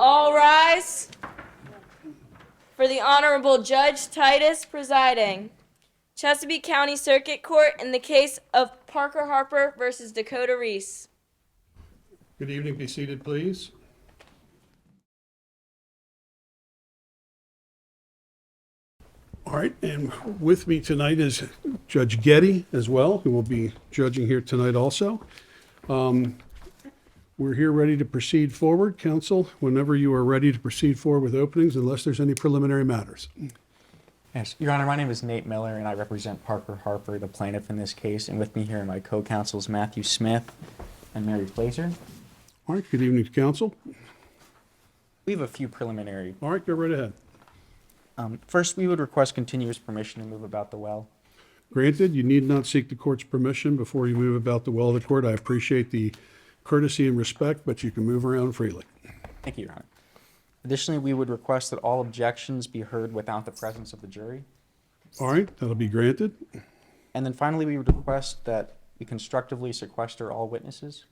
All rise for the Honorable Judge Titus presiding. Chesapeake County Circuit Court in the case of Parker Harper versus Dakota Reese. Good evening. Be seated, please. All right, and with me tonight is Judge Getty as well, who will be judging here tonight also. We're here ready to proceed forward. Counsel, whenever you are ready to proceed forward with openings, unless there's any preliminary matters. Yes, Your Honor, my name is Nate Miller, and I represent Parker Harper, the plaintiff in this case, and with me here are my co-counsels Matthew Smith and Mary Blazer. All right, good evening to counsel. We have a few preliminary. All right, go right ahead. First, we would request continuous permission to move about the well. Granted, you need not seek the court's permission before you move about the well of the court. I appreciate the courtesy and respect, but you can move around freely. Thank you, Your Honor. Additionally, we would request that all objections be heard without the presence of the jury. All right, that'll be granted. And then finally, we would request that we constructively sequester all witnesses.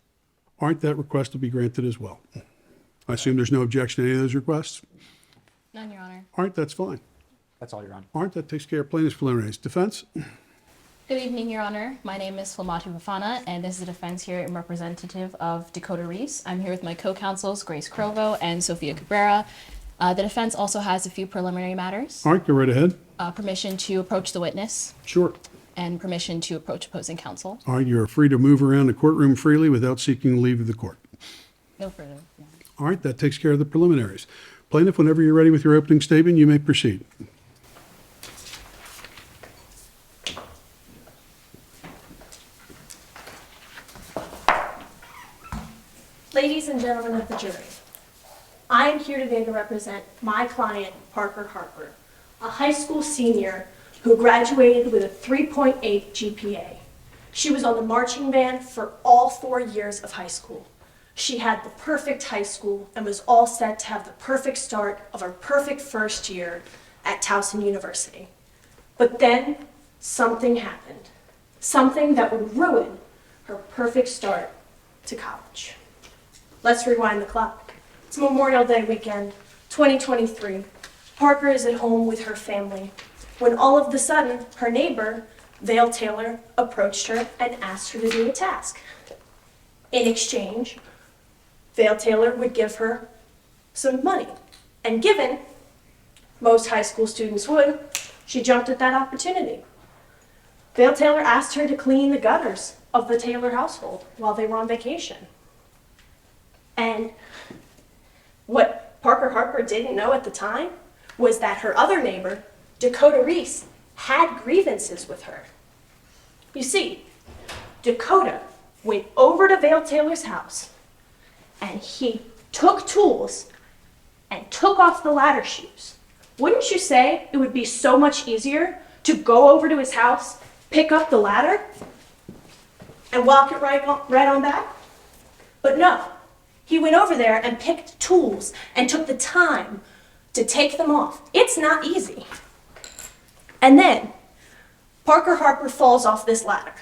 All right, that request will be granted as well. I assume there's no objection to any of those requests? None, Your Honor. All right, that's fine. That's all, Your Honor. All right, that takes care of plaintiff's preliminaries. Defense? Good evening, Your Honor. My name is Flamatu Bafana, and this is a defense here in representative of Dakota Reese. I'm here with my co-counsels, Grace Crovo and Sophia Cabrera. The defense also has a few preliminary matters. All right, go right ahead. Permission to approach the witness Sure. and permission to approach opposing counsel. All right, you're free to move around the courtroom freely without seeking leave of the court. No further. Yeah. All right, that takes care of the preliminaries. Plaintiff, whenever you're ready with your opening statement, you may proceed. Ladies and gentlemen of the jury, I am here today to represent my client, Parker Harper, a high school senior who graduated with a 3.8 GPA. She was on the marching band for all 4 years of high school. She had the perfect high school and was all set to have the perfect start of her perfect first year at Towson University. But then something happened, something that would ruin her perfect start to college. Let's rewind the clock. It's Memorial Day weekend, 2023. Parker is at home with her family when all of a sudden her neighbor, Vale Taylor, approached her and asked her to do a task. In exchange, Vale Taylor would give her some money. And given most high school students would, she jumped at that opportunity. Vale Taylor asked her to clean the gutters of the Taylor household while they were on vacation. And what Parker Harper didn't know at the time was that her other neighbor, Dakota Reese, had grievances with her. You see, Dakota went over to Vale Taylor's house and he took tools and took off the ladder shoes. Wouldn't you say it would be so much easier to go over to his house, pick up the ladder, and walk it right on back? But no. He went over there and picked tools and took the time to take them off. It's not easy. And then Parker Harper falls off this ladder.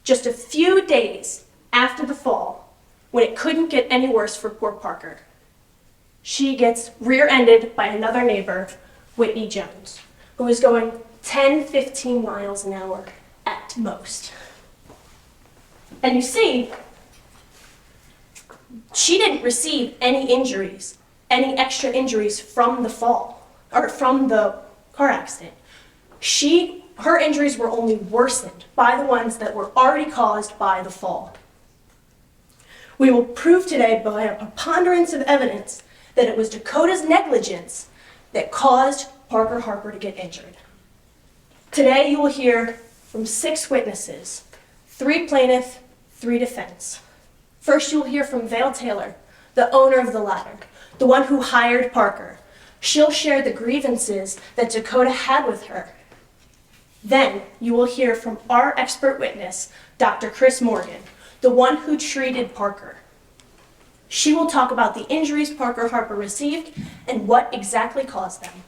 Just a few days after the fall, when it couldn't get any worse for poor Parker, she gets rear-ended by another neighbor, Whitney Jones, who was going 10-15 miles an hour at most. And you see, she didn't receive any injuries, any extra injuries from the fall, or from the car accident. Her injuries were only worsened by the ones that were already caused by the fall. We will prove today by a preponderance of evidence that it was Dakota's negligence that caused Parker Harper to get injured. Today you will hear from 6 witnesses, 3 plaintiff, 3 defense. First, you'll hear from Vale Taylor, the owner of the ladder, the one who hired Parker. She'll share the grievances that Dakota had with her. Then, you will hear from our expert witness, Dr. Chris Morgan, the one who treated Parker. She will talk about the injuries Parker Harper received and what exactly caused them.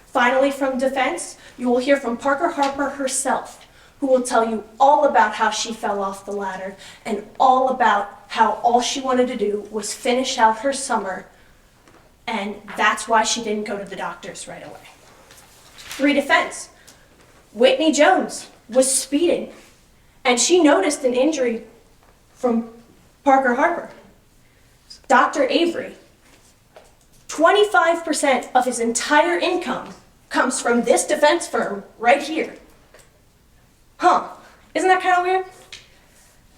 Finally, from defense, you will hear from Parker Harper herself, who will tell you all about how she fell off the ladder and all about how all she wanted to do was finish out her summer and that's why she didn't go to the doctors right away. 3 defense. Whitney Jones was speeding, and she noticed an injury from Parker Harper. Dr. Avery, 25% of his entire income comes from this defense firm right here. Huh, isn't that kind of weird?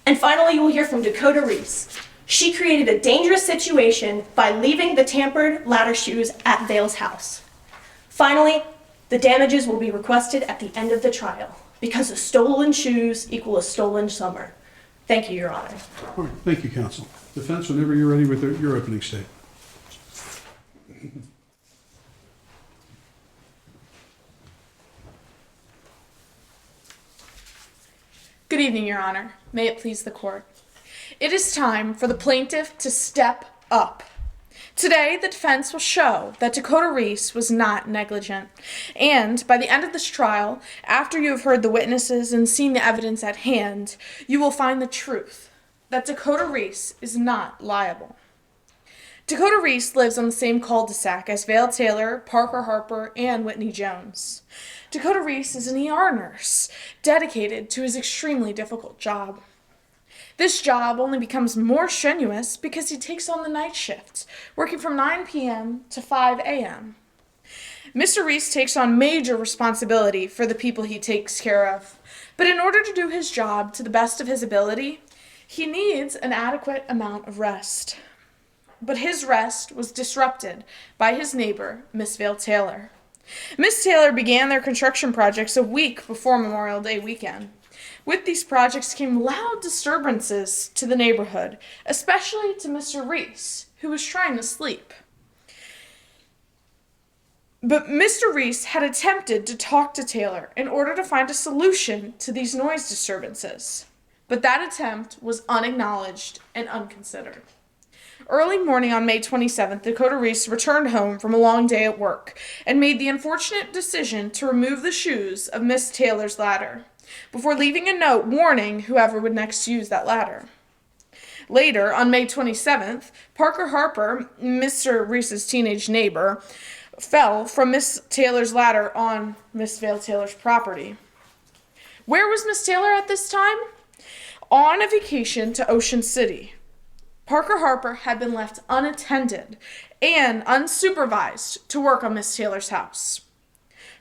And finally, you will hear from Dakota Reese. She created a dangerous situation by leaving the tampered ladder shoes at Vale's house. Finally, the damages will be requested at the end of the trial because the stolen shoes equal a stolen summer. Thank you, Your Honor. All right, thank you, counsel. Defense, whenever you're ready with your opening statement. Good evening, Your Honor. May it please the court. It is time for the plaintiff to step up. Today, the defense will show that Dakota Reese was not negligent. And by the end of this trial, after you have heard the witnesses and seen the evidence at hand, you will find the truth, that Dakota Reese is not liable. Dakota Reese lives on the same cul-de-sac as Vale Taylor, Parker Harper, and Whitney Jones. Dakota Reese is an ER nurse, dedicated to his extremely difficult job. This job only becomes more strenuous because he takes on the night shift, working from 9 p.m. to 5 a.m. Mr. Reese takes on major responsibility for the people he takes care of, but in order to do his job to the best of his ability, he needs an adequate amount of rest. But his rest was disrupted by his neighbor, Miss Vale Taylor. Miss Taylor began their construction projects a week before Memorial Day weekend. With these projects came loud disturbances to the neighborhood, especially to Mr. Reese, who was trying to sleep. But Mr. Reese had attempted to talk to Taylor in order to find a solution to these noise disturbances. But that attempt was unacknowledged and unconsidered. Early morning on May 27th, Dakota Reese returned home from a long day at work and made the unfortunate decision to remove the shoes of Miss Taylor's ladder, before leaving a note warning whoever would next use that ladder. Later, on May 27th, Parker Harper, Mr. Reese's teenage neighbor, fell from Miss Taylor's ladder on Miss Vale Taylor's property. Where was Miss Taylor at this time? On a vacation to Ocean City. Parker Harper had been left unattended and unsupervised to work on Miss Taylor's house.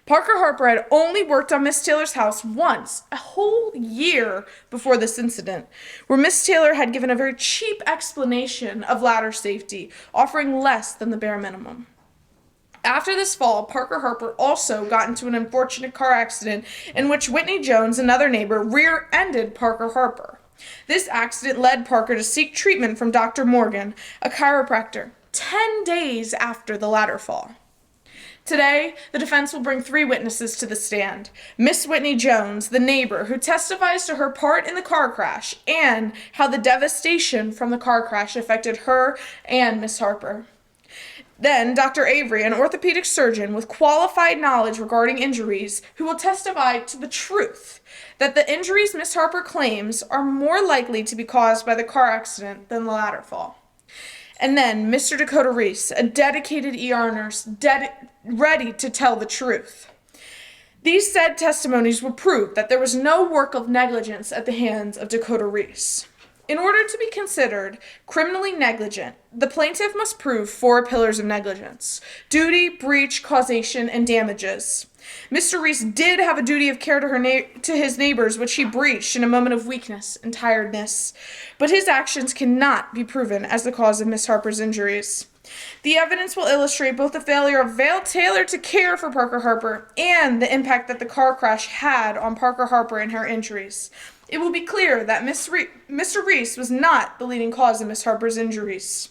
Parker Harper had only worked on Miss Taylor's house once, a whole year before this incident, where Miss Taylor had given a very cheap explanation of ladder safety, offering less than the bare minimum. After this fall, Parker Harper also got into an unfortunate car accident in which Whitney Jones, another neighbor, rear-ended Parker Harper. This accident led Parker to seek treatment from Dr. Morgan, a chiropractor, 10 days after the ladder fall. Today, the defense will bring 3 witnesses to the stand. Miss Whitney Jones, the neighbor, who testifies to her part in the car crash and how the devastation from the car crash affected her and Miss Harper. Then, Dr. Avery, an orthopedic surgeon with qualified knowledge regarding injuries, who will testify to the truth that the injuries Miss Harper claims are more likely to be caused by the car accident than the ladder fall. And then, Mr. Dakota Reese, a dedicated ER nurse, ready to tell the truth. These said testimonies will prove that there was no work of negligence at the hands of Dakota Reese. In order to be considered criminally negligent, the plaintiff must prove 4 pillars of negligence: duty, breach, causation, and damages. Mr. Reese did have a duty of care to his neighbors, which he breached in a moment of weakness and tiredness, but his actions cannot be proven as the cause of Miss Harper's injuries. The evidence will illustrate both the failure of Vale Taylor to care for Parker Harper and the impact that the car crash had on Parker Harper and her injuries. It will be clear that Mr. Reese was not the leading cause of Miss Harper's injuries.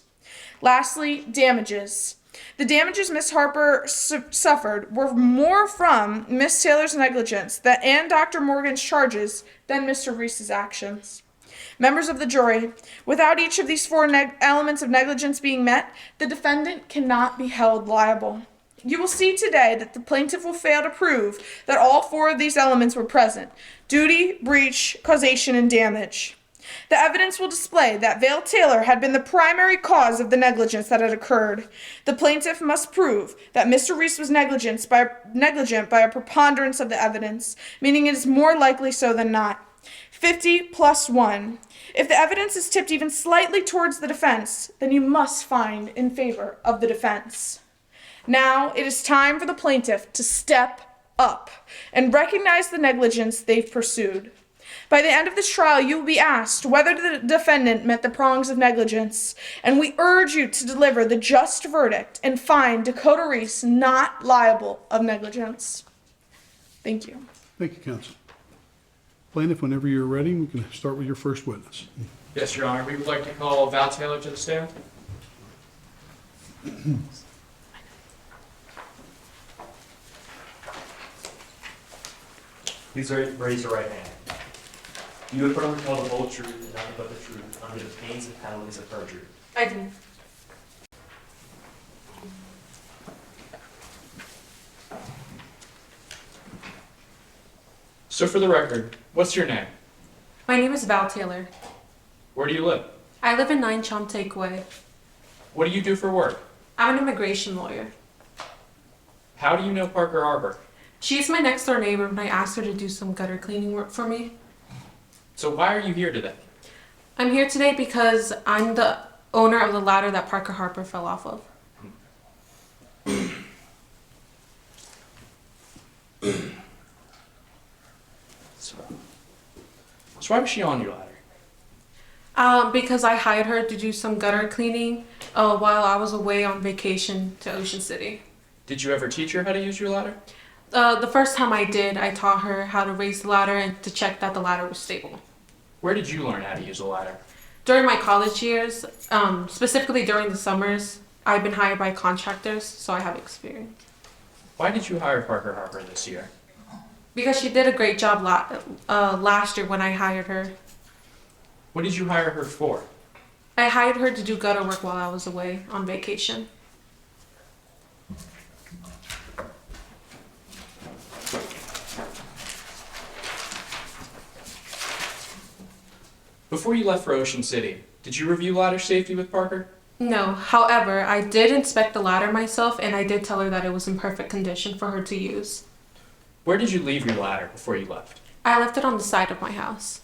Lastly, damages. The damages Miss Harper suffered were more from Miss Taylor's negligence and Dr. Morgan's charges than Mr. Reese's actions. Members of the jury, without each of these 4 elements of negligence being met, the defendant cannot be held liable. You will see today that the plaintiff will fail to prove that all 4 of these elements were present: duty, breach, causation, and damage. The evidence will display that Vale Taylor had been the primary cause of the negligence that had occurred. The plaintiff must prove that Mr. Reese was negligent by a preponderance of the evidence, meaning it is more likely so than not. 50 plus 1. If the evidence is tipped even slightly towards the defense, then you must find in favor of the defense. Now it is time for the plaintiff to step up and recognize the negligence they've pursued. By the end of this trial, you will be asked whether the defendant met the prongs of negligence, and we urge you to deliver the just verdict and find Dakota Reese not liable of negligence. Thank you. Thank you, counsel. Plaintiff, whenever you're ready, we can start with your first witness. Yes, Your Honor. We would like to call Val Taylor to the stand. Please raise your right hand. You have affirmed to tell the whole truth and nothing but the truth under the pains and penalties of perjury. I do. So for the record, what's your name? My name is Val Taylor. Where do you live? I live in 9 Chomtake Way. What do you do for work? I'm an immigration lawyer. How do you know Parker Harbor? She's my next door neighbor and I asked her to do some gutter cleaning work for me. So why are you here today? I'm here today because I'm the owner of the ladder that Parker Harper fell off of. So why was she on your ladder? Because I hired her to do some gutter cleaning while I was away on vacation to Ocean City. Did you ever teach her how to use your ladder? The first time I did, I taught her how to raise the ladder and to check that the ladder was stable. Where did you learn how to use a ladder? During my college years, specifically during the summers, I've been hired by contractors, so I have experience. Why did you hire Parker Harbor this year? Because she did a great job last year when I hired her. What did you hire her for? I hired her to do gutter work while I was away on vacation. Before you left for Ocean City, did you review ladder safety with Parker? No, however, I did inspect the ladder myself and I did tell her that it was in perfect condition for her to use. Where did you leave your ladder before you left? I left it on the side of my house.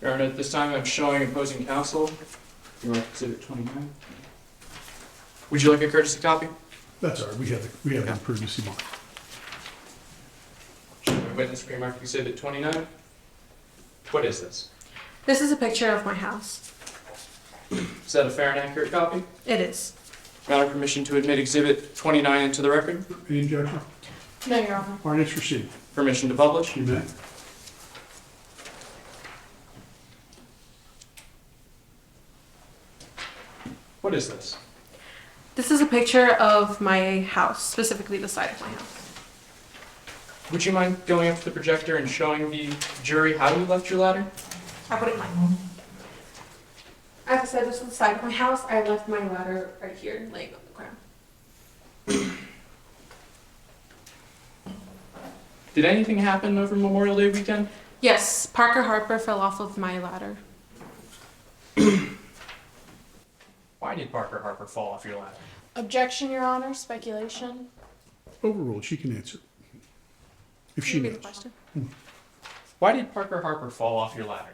Your Honor, at this time I'm showing opposing counsel. You want Exhibit 29? Would you like a courtesy copy? That's all right. We have a courtesy mark. Showing witness pre-marked Exhibit 29. What is this? This is a picture of my house. Is that a fair and accurate copy? It is. Your Honor, permission to admit Exhibit 29 into the record? Any objection? No, Your Honor. All right, it's received. Permission to publish? You may. What is this? This is a picture of my house, specifically the side of my house. Would you mind going up to the projector and showing the jury how you left your ladder? I put it in my home. As I said, this is the side of my house. I left my ladder right here, laying on the ground. Did anything happen over Memorial Day weekend? Yes, Parker Harper fell off of my ladder. Why did Parker Harper fall off your ladder? Objection, Your Honor. Speculation. Overruled. She can answer. If she Repeat the knows. question. Why did Parker Harper fall off your ladder?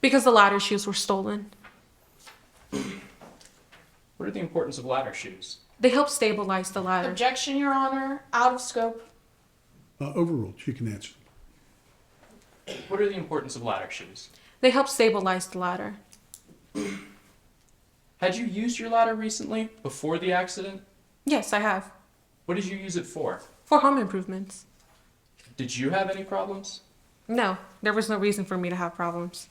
Because the ladder shoes were stolen. What are the importance of ladder shoes? They help stabilize the ladder. Objection, Your Honor. Out of scope. Overruled. She can answer. What are the importance of ladder shoes? They help stabilize the ladder. Had you used your ladder recently, before the accident? Yes, I have. What did you use it for? For home improvements. Did you have any problems? No, there was no reason for me to have problems.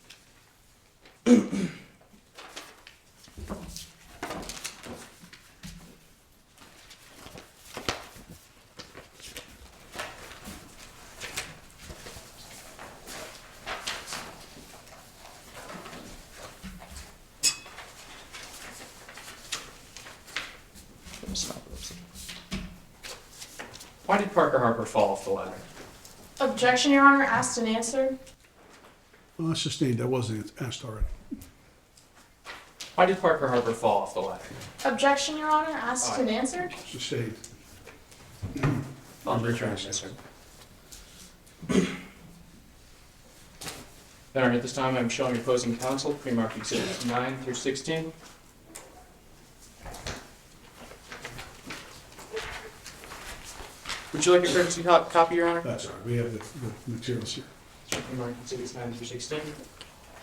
Why did Parker Harper fall off the ladder? Objection, Your Honor. Asked and answered. Sustained, that wasn't asked already. Why did Parker Harper fall off the ladder? Objection, Your Honor, asked and answered. Sustained. I'll return, yes, sir. All right, at this time, I'm showing opposing counsel, pre-marked exhibits 9 through 16. Would you like a courtesy copy, Your Honor? That's all right, we have the materials here. Pre-marked exhibits 9 through 16.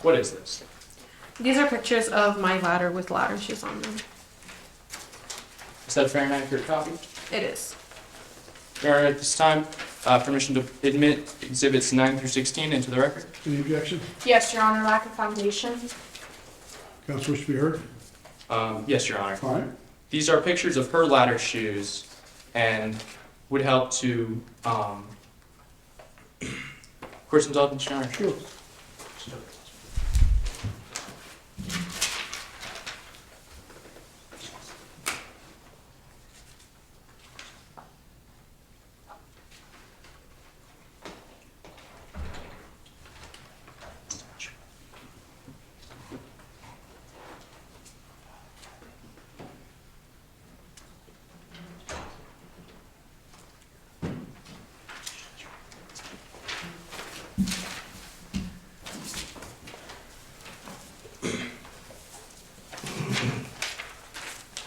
What is this? These are pictures of my ladder with ladder shoes on them. Is that a fair and accurate copy? It is. Your Honor, at this time, permission to admit exhibits 9 through 16 into the record. Any objection? Yes, Your Honor, lack of foundation. Counsel wish to be heard? Yes, Your Honor. All right. These are pictures of her ladder shoes and would help to, court's indulgence, Your Honor. Sure.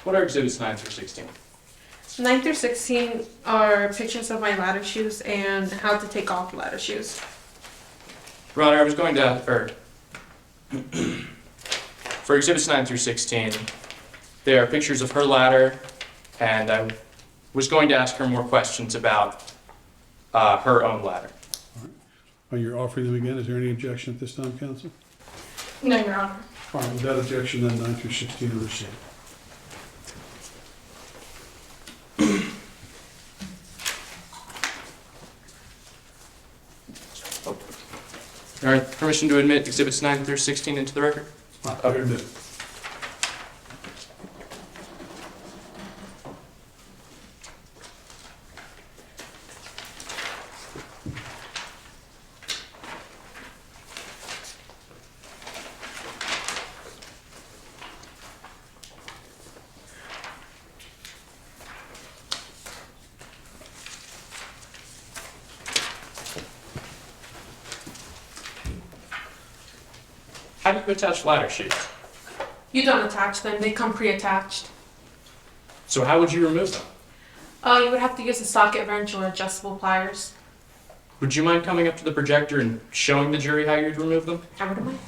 What are exhibits 9 through 16? 9 through 16 are pictures of my ladder shoes and how to take off ladder shoes. Your Honor, I was going to, for exhibits 9 through 16, they are pictures of her ladder, and I was going to ask her more questions about her own ladder. You're offering them again. Is there any objection at this time, counsel? No, Your Honor. All right, without objection, then 9 through 16 are received. All right, permission to admit exhibits 9 through 16 into the record? Okay. How do you attach ladder shoes? You don't attach them, they come pre-attached. So how would you remove them? You would have to use a socket wrench or adjustable pliers. Would you mind coming up to the projector and showing the jury how you'd remove them? I wouldn't mind.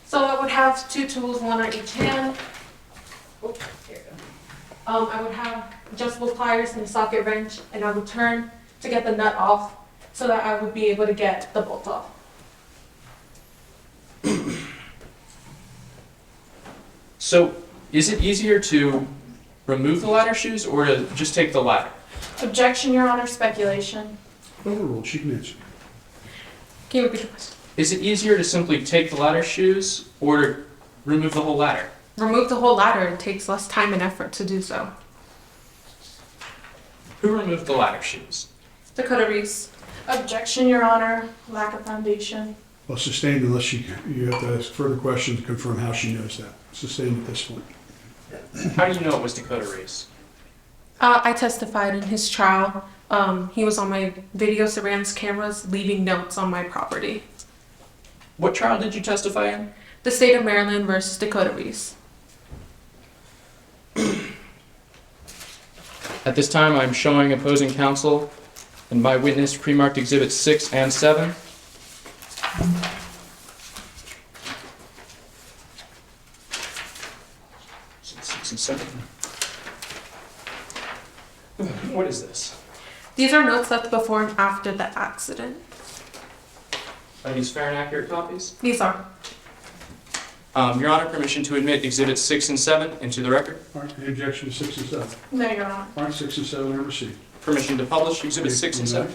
So I would have 2 tools, one on each hand. Oh, here you go. I would have adjustable pliers and a socket wrench, and I would turn to get the nut off so that I would be able to get the bolt off. So is it easier to remove the ladder shoes or to just take the ladder? Objection, Your Honor, speculation. Overruled. She can answer. Can you repeat the question? Is it easier to simply take the ladder shoes or to remove the whole ladder? Remove the whole ladder, it takes less time and effort to do so. Who removed the ladder shoes? Dakota Reese. Objection, Your Honor, lack of foundation. Well, sustained unless you have to ask further questions to confirm how she knows that. Sustained at this point. How do you know it was Dakota Reese? I testified in his trial. He was on my video surveillance cameras leaving notes on my property. What trial did you testify in? The state of Maryland versus Dakota Reese. At this time, I'm showing opposing counsel and my witness pre-marked exhibits 6 and 7. Six and 7. What is this? These are notes left before and after the accident. Are these fair and accurate copies? These are. Your Honor, permission to admit exhibits 6 and 7 into the record. All right, any objection to 6 and 7? No, Your Honor. All right, 6 and 7 are received. Permission to publish exhibits 6 and 7.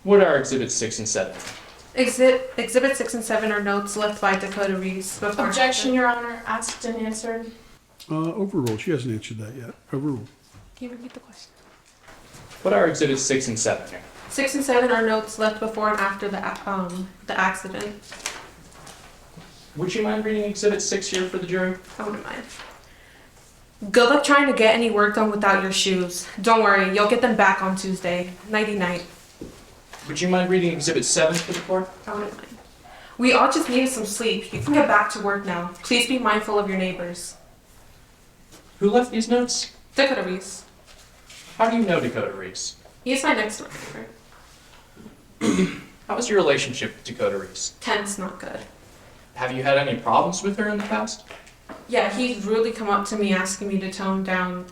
What are Exhibits 6 and 7? Exhibit 6 and 7 are notes left by Dakota Reese before. Objection, Your Honor. Asked and answered. Overruled. She hasn't answered that yet. Overruled. Can you repeat the question? What are Exhibits 6 and 7 here? 6 and 7 are notes left before and after the accident. Would you mind reading Exhibit 6 here for the jury? I wouldn't mind. Good luck trying to get any work done without your shoes. Don't worry, you'll get them back on Tuesday. Nighty night. Would you mind reading Exhibit 7 for the court? I wouldn't mind. We all just needed some sleep. You can get back to work now. Please be mindful of your neighbors. Who left these notes? Dakota Reese. How do you know Dakota Reese? He's my next door neighbor. How is your relationship with Dakota Reese? Tense, not good. Have you had any problems with her in the past? Yeah, he's really come up to me asking me to tone down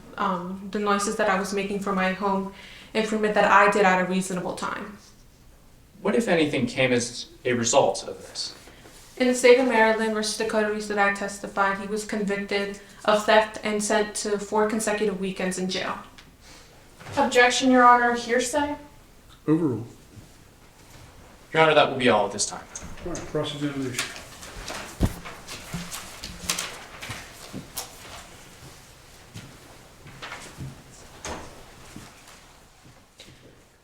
the noises that I was making for my home improvement that I did at a reasonable time. What, if anything, came as a result of this? In the state of Maryland versus Dakota Reese that I testified, he was convicted of theft and sent to 4 consecutive weekends in jail. Objection, Your Honor. Hearsay. Overruled. Your Honor, that will be all at this time. All right, cross-examination.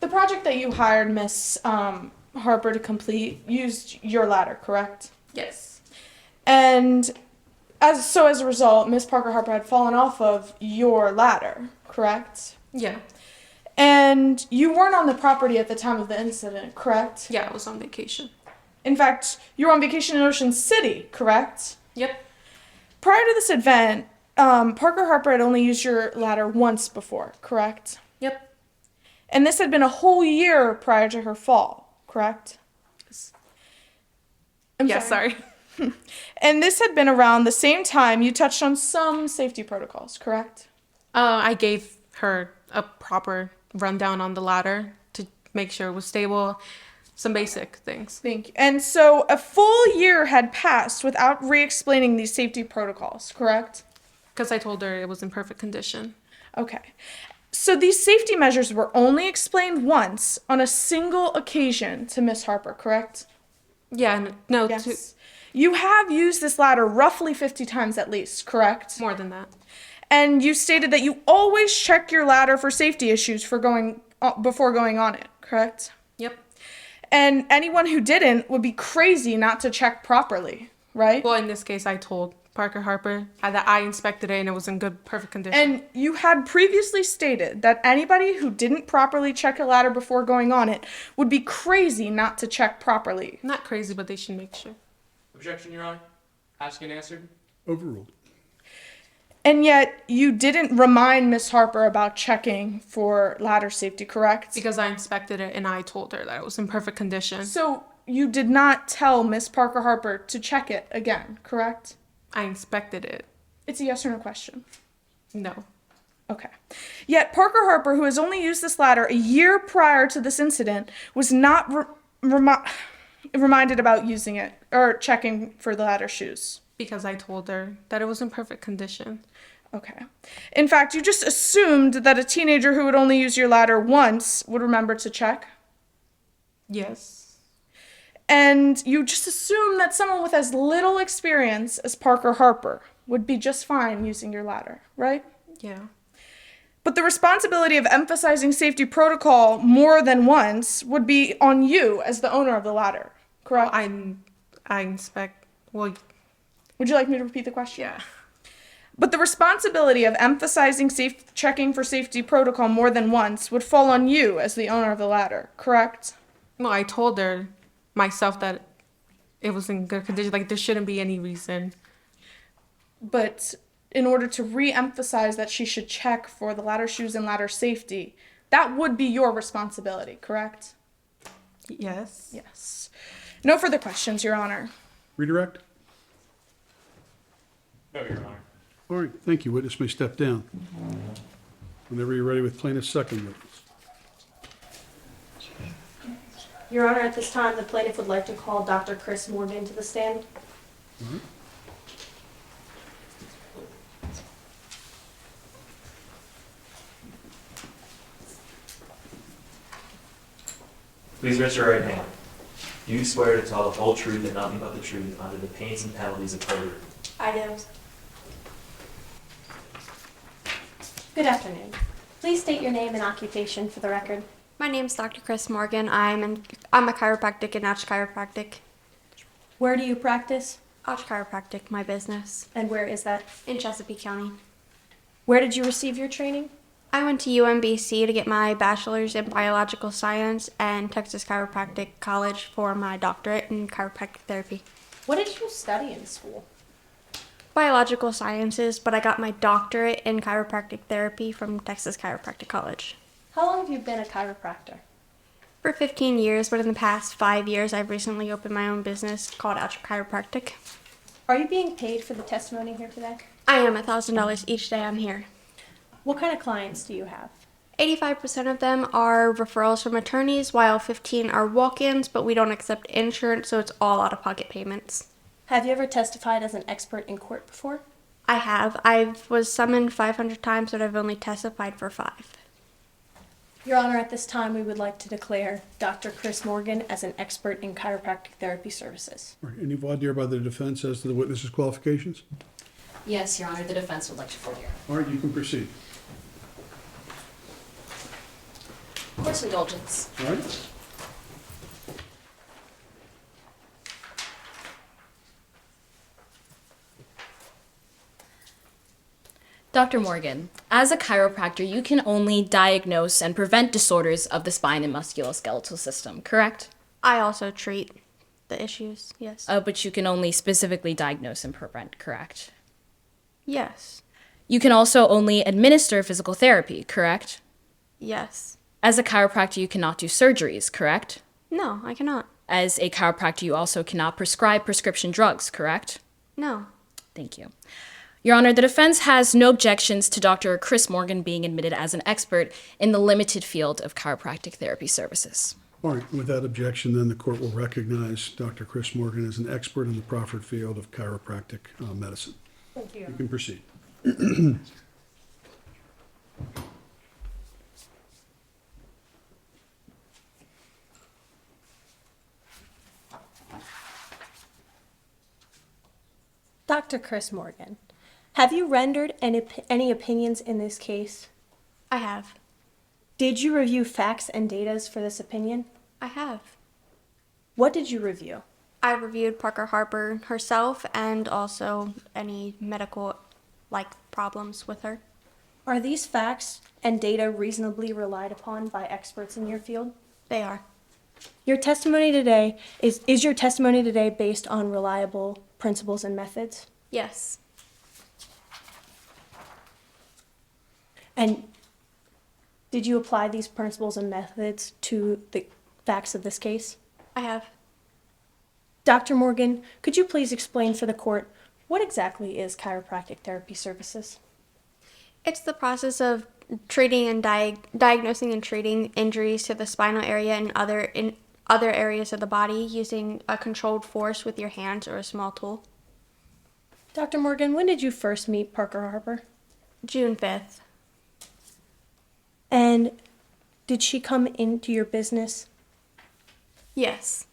The project that you hired Miss Harper to complete used your ladder, correct? Yes. And as a result, Miss Parker Harper had fallen off of your ladder, correct? Yeah. And you weren't on the property at the time of the incident, correct? Yeah, I was on vacation. In fact, you were on vacation in Ocean City, correct? Yep. Prior to this event, Parker Harper had only used your ladder once before, correct? Yep. And this had been a whole year prior to her fall, correct? I'm sorry. And this had been around the same time you touched on some safety protocols, correct? I gave her a proper rundown on the ladder to make sure it was stable, some basic things. Thank you. And so a full year had passed without re-explaining these safety protocols, correct? Because I told her it was in perfect condition. Okay. So these safety measures were only explained once on a single occasion to Miss Harper, correct? Yeah, no, Yes. You have used this ladder roughly 50 times at least, correct? more than that. And you stated that you always check your ladder for safety issues before going on it, correct? Yep. And anyone who didn't would be crazy not to check properly, right? Well, in this case, I told Parker Harper that I inspected it and it was in good, perfect condition. And you had previously stated that anybody who didn't properly check a ladder before going on it would be crazy not to check properly. Not crazy, but they should make sure. Objection, Your Honor. Asked and answered. Overruled. And yet you didn't remind Miss Harper about checking for ladder safety, correct? Because I inspected it and I told her that it was in perfect condition. So you did not tell Miss Parker Harper to check it again, correct? I inspected it. It's a yes or no question. No. Okay. Yet Parker Harper, who has only used this ladder a year prior to this incident, was not reminded about using it or checking for the ladder shoes. Because I told her that it was in perfect condition. Okay. In fact, you just assumed that a teenager who would only use your ladder once would remember to check. Yes. And you just assumed that someone with as little experience as Parker Harper would be just fine using your ladder, right? Yeah. But the responsibility of emphasizing safety protocol more than once would be on you as the owner of the ladder, correct? I inspect, well, Would you like me to repeat the question? yeah. But the responsibility of emphasizing checking for safety protocol more than once would fall on you as the owner of the ladder, correct? Well, I told her myself that it was in good condition. Like, there shouldn't be any reason. But in order to re-emphasize that she should check for the ladder shoes and ladder safety, that would be your responsibility, correct? Yes. Yes. No further questions, Your Honor. Redirect? No, Your Honor. All right, thank you. Witness may step down. Whenever you're ready with plaintiff's second witness. Your Honor, at this time, the plaintiff would like to call Dr. Chris Morgan to the stand. Please raise your right hand. Do you swear to tell the whole truth and nothing but the truth under the pains and penalties of perjury? I do. Good afternoon. Please state your name and occupation for the record. My name is Dr. Chris Morgan. I'm a chiropractic in Ouch Chiropractic. Where do you practice Ouch Chiropractic, my business, and where is that? in Chesapeake County. Where did you receive your training? I went to UMBC to get my bachelor's in biological science and Texas Chiropractic College for my doctorate in chiropractic therapy. What did you study in school? Biological sciences, but I got my doctorate in chiropractic therapy from Texas Chiropractic College. How long have you been a chiropractor? For 15 years, but in the past 5 years, I've recently opened my own business called Ouch Chiropractic. Are you being paid for the testimony here today? I am $1,000 each day I'm here. What kind of clients do you have? 85% of them are referrals from attorneys, while 15 are walk-ins, but we don't accept insurance, so it's all out-of-pocket payments. Have you ever testified as an expert in court before? I have. I was summoned 500 times, but I've only testified for 5. Your Honor, at this time, we would like to declare Dr. Chris Morgan as an expert in chiropractic therapy services. All right, any voir dire by the defense as to the witness's qualifications? Yes, Your Honor, the defense would like to voir dire. All right, you can proceed. Court's indulgence. All right? Dr. Morgan, as a chiropractor, you can only diagnose and prevent disorders of the spine and musculoskeletal system, correct? I also treat the issues, yes. But you can only specifically diagnose and prevent, correct? Yes. You can also only administer physical therapy, correct? Yes. As a chiropractor, you cannot do surgeries, correct? No, I cannot. As a chiropractor, you also cannot prescribe prescription drugs, correct? No. Thank you. Your Honor, the defense has no objections to Dr. Chris Morgan being admitted as an expert in the limited field of chiropractic therapy services. All right, with that objection, then the court will recognize Dr. Chris Morgan as an expert in the proffered field of chiropractic medicine. Thank you. You can proceed. Dr. Chris Morgan, have you rendered any opinions in this case? I have. Did you review facts and data for this opinion? I have. What did you review? I reviewed Parker Harper herself and also any medical problems with her. Are these facts and data reasonably relied upon by experts in your field? They are. Your testimony today is your testimony today based on reliable principles and methods? Yes. And did you apply these principles and methods to the facts of this case? I have. Dr. Morgan, could you please explain for the court what exactly is chiropractic therapy services? It's the process of treating and diagnosing and treating injuries to the spinal area and other areas of the body using a controlled force with your hands or a small tool. Dr. Morgan, when did you first meet Parker Harper? June 5th. And did she come into your business? Yes.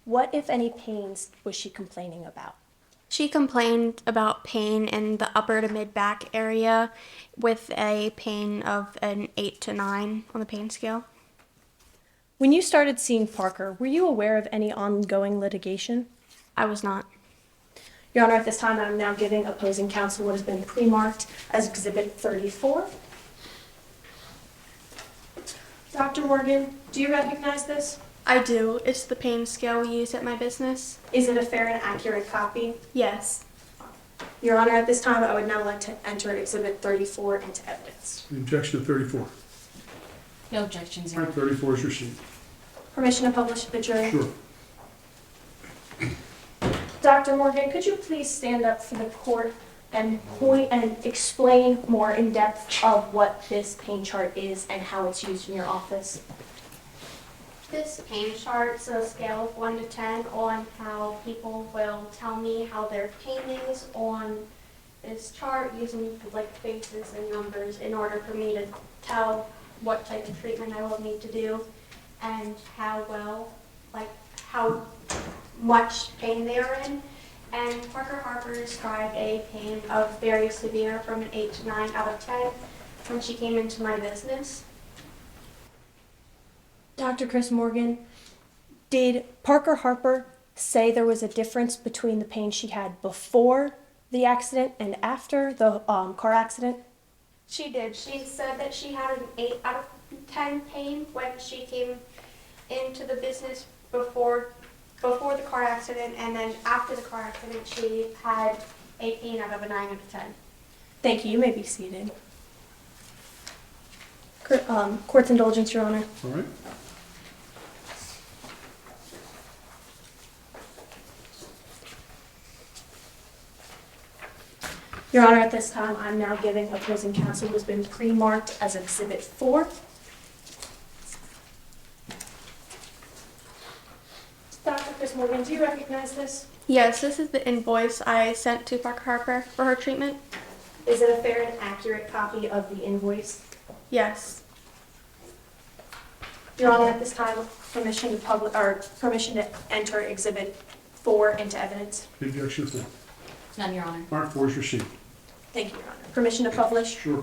What, if any, pains was she complaining about? She complained about pain in the upper to mid back area with a pain of an 8 to 9 on the pain scale. When you started seeing Parker, were you aware of any ongoing litigation? I was not. Your Honor, at this time, I'm now giving opposing counsel what has been pre-marked as Exhibit 34. Dr. Morgan, do you recognize this? I do. It's the pain scale we use at my business. Is it a fair and accurate copy? Yes. Your Honor, at this time, I would now like to enter Exhibit 34 into evidence. The objection to 34. No objections, All Your right, Honor. 34 is received. Permission to publish to the jury? Sure. Dr. Morgan, could you please stand up for the court and point and explain more in depth of what this pain chart is and how it's used in your office? This pain chart is a scale of 1 to 10 on how people will tell me how their pain is on this chart using faces and numbers in order for me to tell what type of treatment I will need to do. and how much pain they are in. And Parker Harper described a pain of very severe from an 8 to 9 out of 10 when she came into my business. Dr. Chris Morgan, did Parker Harper say there was a difference between the pain she had before the accident and after the car accident? She did. She said that she had an 8 out of 10 pain when she came into the business before the car accident, and then after the car accident she had a pain out of a 9 out of 10. Thank you. You may be seated. Court's indulgence, Your Honor. All right. Your Honor, at this time, I'm now giving opposing counsel who has been pre-marked as Exhibit 4. Dr. Chris Morgan, do you recognize this? Yes, this is the invoice I sent to Parker Harper for her treatment. Is it a fair and accurate copy of the invoice? Yes. Your Honor, at this time, permission to enter Exhibit 4 into evidence. The objection for. None, Your Honor. All right, 4 is received. Thank you, Your Honor. Permission to publish? Sure.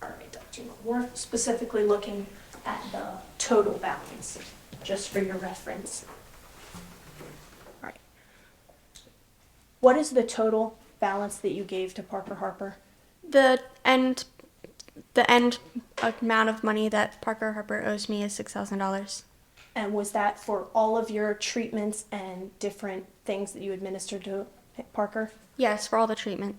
All right, Dr. Moore, we're specifically looking at the total balance, just for your reference. All right. What is the total balance that you gave to Parker Harper? The end amount of money that Parker Harper owes me is $6,000. And was that for all of your treatments and different things that you administered to Parker? Yes, for all the treatment.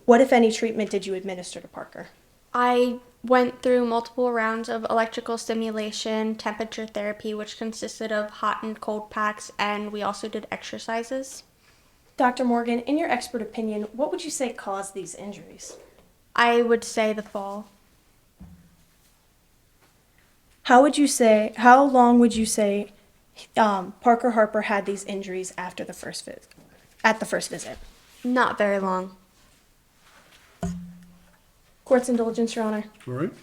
What, if any, treatment did you administer to Parker? I went through multiple rounds of electrical stimulation, temperature therapy, which consisted of hot and cold packs, and we also did exercises. Dr. Morgan, in your expert opinion, what would you say caused these injuries? I would say the fall. How long would you say Parker Harper had these injuries after the first visit? Not very long. Court's indulgence, Your Honor. All right.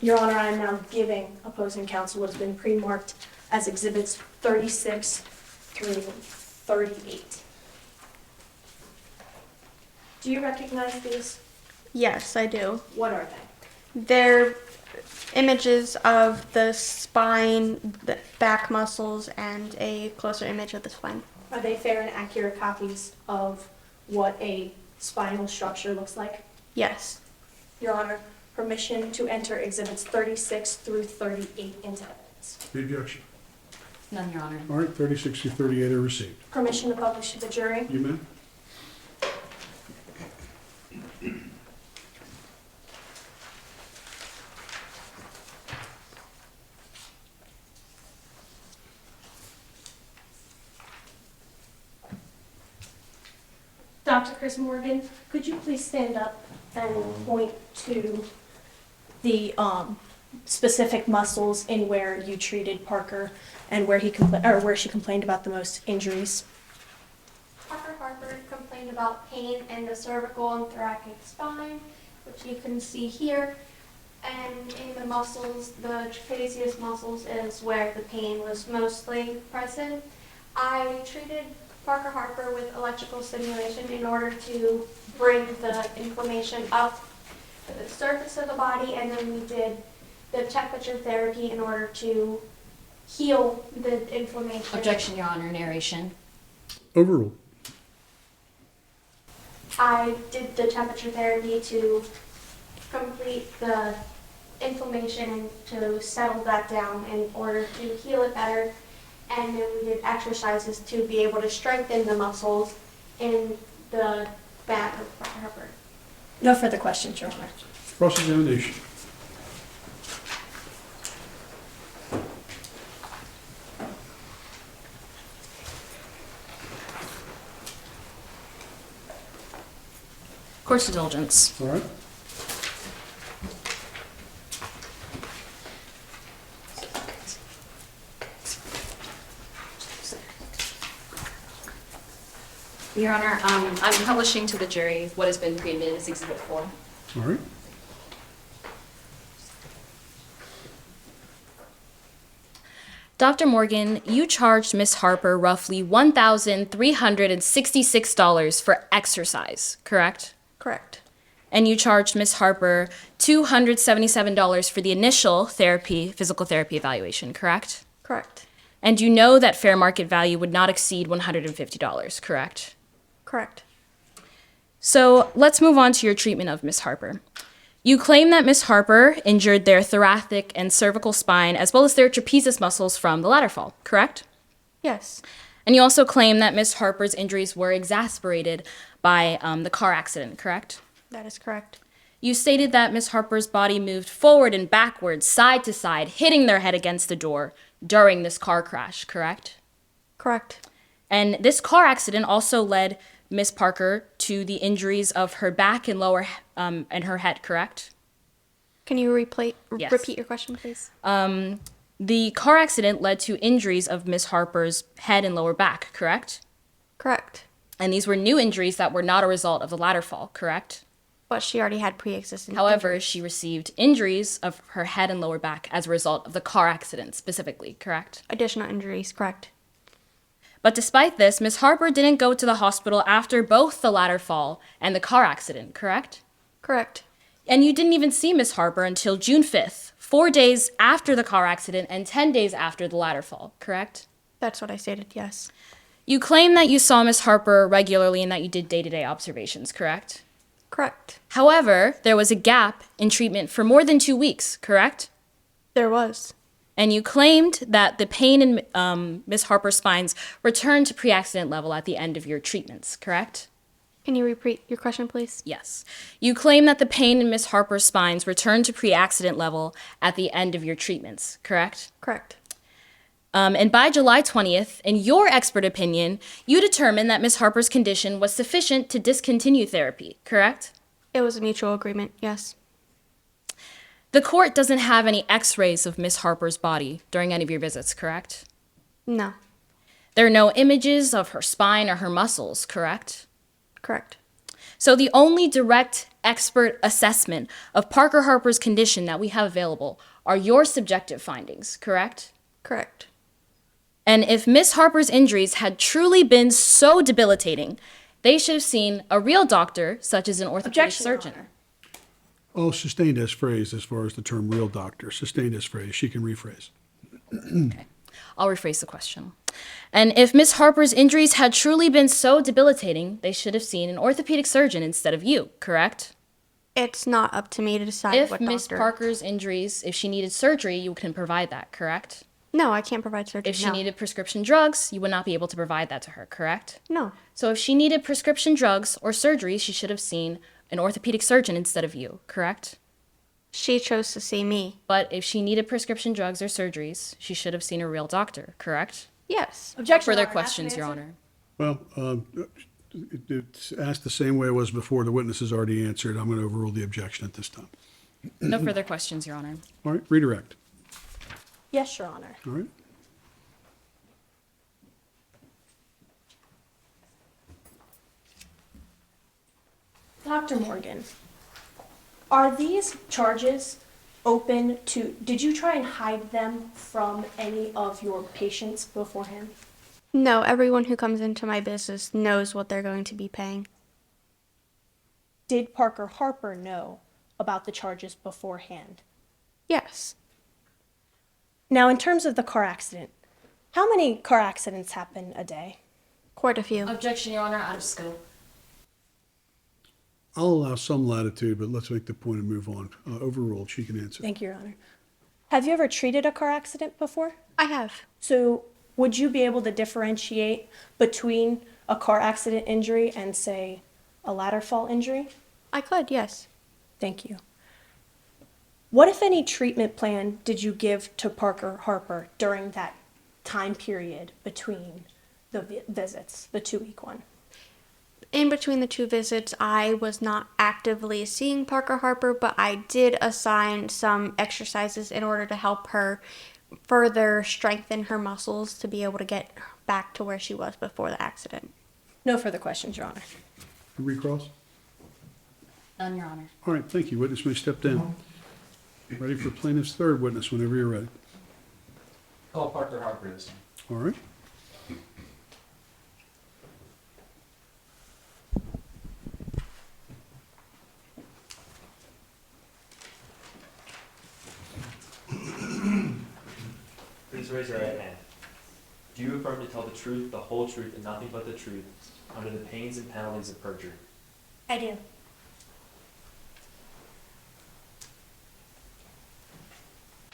Your Honor, I am now giving opposing counsel what has been pre-marked as Exhibits 36 through 38. Do you recognize these? Yes, I do. What are they? They're images of the spine, the back muscles, and a closer image of the spine. Are they fair and accurate copies of what a spinal structure looks like? Yes. Your Honor, permission to enter Exhibits 36 through 38 into evidence. The objection. None, Your Honor. All right, 36 through 38 are received. Permission to publish to the jury. You may. Dr. Chris Morgan, could you please stand up and point to the specific muscles in where you treated Parker and where she complained about the most injuries? Parker Harper complained about pain in the cervical and thoracic spine, which you can see here. And in the muscles, the trapezius muscles is where the pain was mostly present. I treated Parker Harper with electrical stimulation in order to bring the inflammation up to the surface of the body, and then we did the temperature therapy in order to heal the inflammation. Objection, Your Honor. Narration. Overruled. I did the temperature therapy to complete the inflammation and to settle that down in order to heal it better. And then we did exercises to be able to strengthen the muscles in the back of Parker Harper. No further questions, Your Honor. Cross-examination. Court's indulgence. All right. Your Honor, I'm publishing to the jury what has been pre-admitted as Exhibit 4. All right. Dr. Morgan, you charged Miss Harper roughly $1,366 for exercise, correct? Correct. And you charged Miss Harper $277 for the initial physical therapy evaluation, correct? Correct. And you know that fair market value would not exceed $150, correct? Correct. So let's move on to your treatment of Miss Harper. You claim that Miss Harper injured their thoracic and cervical spine as well as their trapezius muscles from the ladder fall, correct? Yes. And you also claim that Miss Harper's injuries were exacerbated by the car accident, correct? That is correct. You stated that Miss Harper's body moved forward and backwards, side to side, hitting their head against the door during this car crash, correct? Correct. And this car accident also led Miss Parker to the injuries of her back and lower and her head, correct? Can you Yes. repeat your question, please? The car accident led to injuries of Miss Harper's head and lower back, correct? Correct. And these were new injuries that were not a result of the ladder fall, correct? But she already had pre-existing. However, she received injuries of her head and lower back as a result of the car accident specifically, correct? Additional injuries, correct. But despite this, Miss Harper didn't go to the hospital after both the ladder fall and the car accident, correct? Correct. And you didn't even see Miss Harper until June 5th, 4 days after the car accident and 10 days after the ladder fall, correct? That's what I stated, yes. You claim that you saw Miss Harper regularly and that you did day-to-day observations, correct? Correct. However, there was a gap in treatment for more than 2 weeks, correct? There was. And you claimed that the pain in Miss Harper's spines returned to pre-accident level at the end of your treatments, correct? Can you repeat your question, please? Yes. You claim that the pain in Miss Harper's spines returned to pre-accident level at the end of your treatments, correct? Correct. And by July 20th, in your expert opinion, you determined that Miss Harper's condition was sufficient to discontinue therapy, correct? It was a mutual agreement, yes. The court doesn't have any x-rays of Miss Harper's body during any of your visits, correct? No. There are no images of her spine or her muscles, correct? Correct. So the only direct expert assessment of Parker Harper's condition that we have available are your subjective findings, correct? Correct. And if Miss Harper's injuries had truly been so debilitating, they should have seen a real doctor, such as an orthopedic Objection, Your surgeon. Honor. Oh, sustained as phrase as far as the term real doctor. Sustained as phrase. She can rephrase. I'll rephrase the question. And if Miss Harper's injuries had truly been so debilitating, they should have seen an orthopedic surgeon instead of you, correct? It's not up to me to decide If what Miss doctor. Parker's injuries, if she needed surgery, you can provide that, correct? No, I can't provide surgery. If she no. needed prescription drugs, you would not be able to provide that to her, correct? No. So if she needed prescription drugs or surgery, she should have seen an orthopedic surgeon instead of you, correct? She chose to see me. But if she needed prescription drugs or surgeries, she should have seen a real doctor, correct? Yes. Objection, Further Your Honor. questions, Ask Your and answer. Honor. Well, it's asked the same way it was before. The witness has already answered. I'm going to overrule the objection at this time. No further questions, Your Honor. All right, redirect. Yes, Your Honor. All right. Dr. Morgan, are these charges open to, did you try and hide them from any of your patients beforehand? No, everyone who comes into my business knows what they're going to be paying. Did Parker Harper know about the charges beforehand? Yes. Now, in terms of the car accident, how many car accidents happen a day? Quite a few. Objection, Your Honor, out of scope. I'll allow some latitude, but let's make the point and move on. Overruled. She can answer. Thank you, Your Honor. Have you ever treated a car accident before? I have. So would you be able to differentiate between a car accident injury and, say, a ladder fall injury? I could, yes. Thank you. What, if any, treatment plan did you give to Parker Harper during that time period between the visits, the 2-week one? in between the two visits, I was not actively seeing Parker Harper, but I did assign some exercises in order to help her further strengthen her muscles to be able to get back to where she was before the accident. No further questions, Your Honor. Recross? None, Your Honor. All right, thank you. Witness may step down. Ready for plaintiff's third witness whenever you're ready. Call Parker Harper this time. All right. Please raise your right hand. Do you affirm to tell the truth, the whole truth, and nothing but the truth, under the pains and penalties of perjury? I do.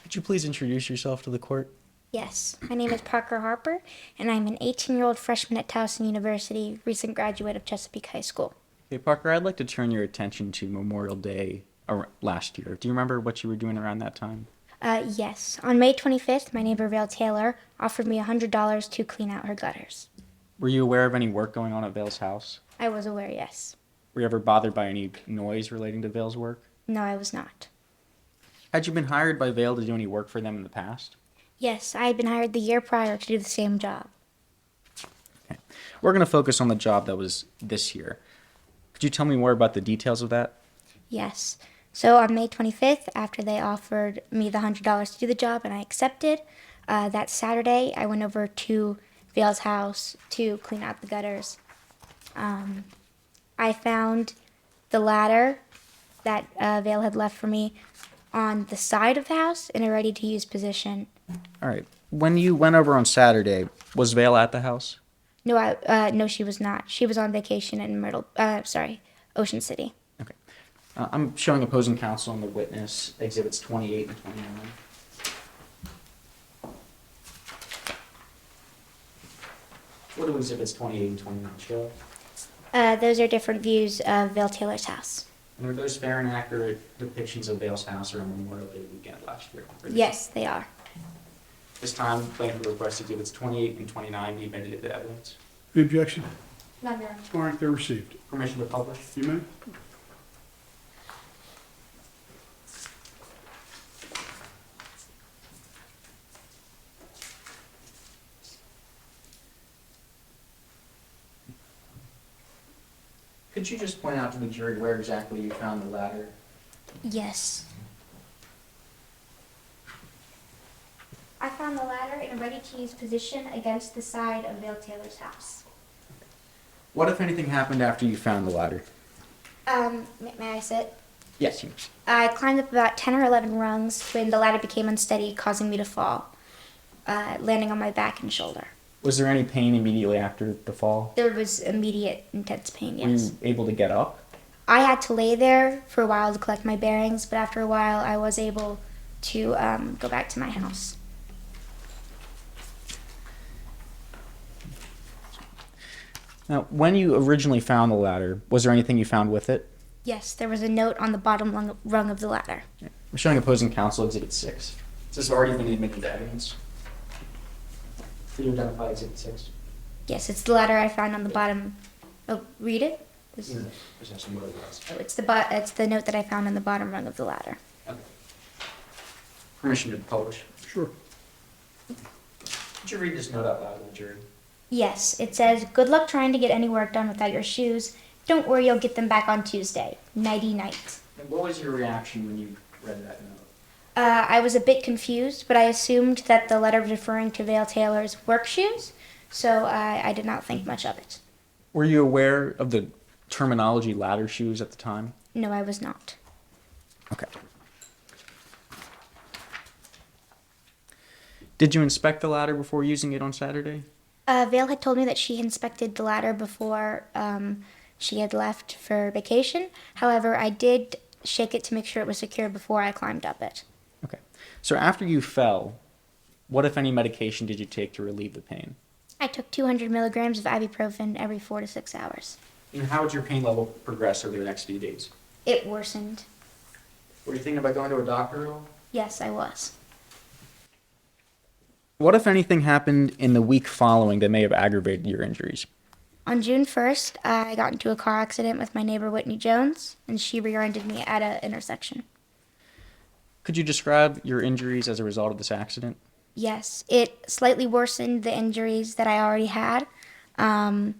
Could you please introduce yourself to the court? Yes. My name is Parker Harper, and I'm an 18-year-old freshman at Towson University, recent graduate of Chesapeake High School. Okay, Parker, I'd like to turn your attention to Memorial Day last year. Do you remember what you were doing around that time? Yes. On May 25th, my neighbor Vale Taylor offered me $100 to clean out her gutters. Were you aware of any work going on at Vale's house? I was aware, yes. Were you ever bothered by any noise relating to Vale's work? No, I was not. Had you been hired by Vale to do any work for them in the past? Yes, I had been hired the year prior to do the same job. Okay. We're going to focus on the job that was this year. Could you tell me more about the details of that? Yes. So on May 25th, after they offered me the $100 to do the job and I accepted, that Saturday I went over to Vale's house to clean out the gutters. I found the ladder that Vale had left for me on the side of the house in a ready-to-use position. All right. When you went over on Saturday, was Vale at the house? No, no, she was not. She was on vacation in Ocean City. Okay. I'm showing opposing counsel on the witness, exhibits 28 and 29. What do exhibits 28 and 29 show? Those are different views of Vale Taylor's house. And are those fair and accurate depictions of Vale's house around Memorial Day weekend last year? Yes, they are. This time, plaintiff requests exhibits 28 and 29 be admitted into evidence. Any objection? None, Your Honor. All right, they're received. Permission to publish? You may. Could you just point out to the jury where exactly you found the ladder? Yes. I found the ladder in a ready-to-use position against the side of Vale Taylor's house. What, if anything, happened after you found the ladder? May I sit? Yes, you I climbed up about 10 or 11 rungs when the ladder became unsteady, causing me to fall, landing on my back and shoulder. Was there any pain immediately after the fall? There was immediate, intense pain, yes. Were you able to get up? I had to lay there for a while to collect my bearings, but after a while I was able to go back to my house. Now, when you originally found the ladder, was there anything you found with it? Yes, there was a note on the bottom rung of the ladder. I'm showing opposing counsel exhibit 6. This has already been admitted to evidence. Can you identify exhibit 6? Yes, it's the ladder I found on the bottom. Oh, read it? Possession, what it was. Oh, it's the note that I found on the bottom rung of the ladder. Okay. Permission to publish. Sure. Could you read this note out loud to the jury? Yes, it says, "Good luck trying to get any work done without your shoes. Don't worry, you'll get them back on Tuesday. Nighty-night." And what was your reaction when you read that note? I was a bit confused, but I assumed that the letter was referring to Vale Taylor's work shoes, so I did not think much of it. Were you aware of the terminology ladder shoes at the time? No, I was not. Okay. Did you inspect the ladder before using it on Saturday? Vale had told me that she inspected the ladder before she had left for vacation. However, I did shake it to make sure it was secure before I climbed up it. Okay. So after you fell, what, if any, medication did you take to relieve the pain? I took 200 milligrams of ibuprofen every 4 to 6 hours. And how would your pain level progress over the next few days? It worsened. Were you thinking about going to a doctor at all? Yes, I was. What, if anything, happened in the week following that may have aggravated your injuries? On June 1st, I got into a car accident with my neighbor Whitney Jones, and she rear-ended me at an intersection. Could you describe your injuries as a result of this accident? Yes, it slightly worsened the injuries that I already had, and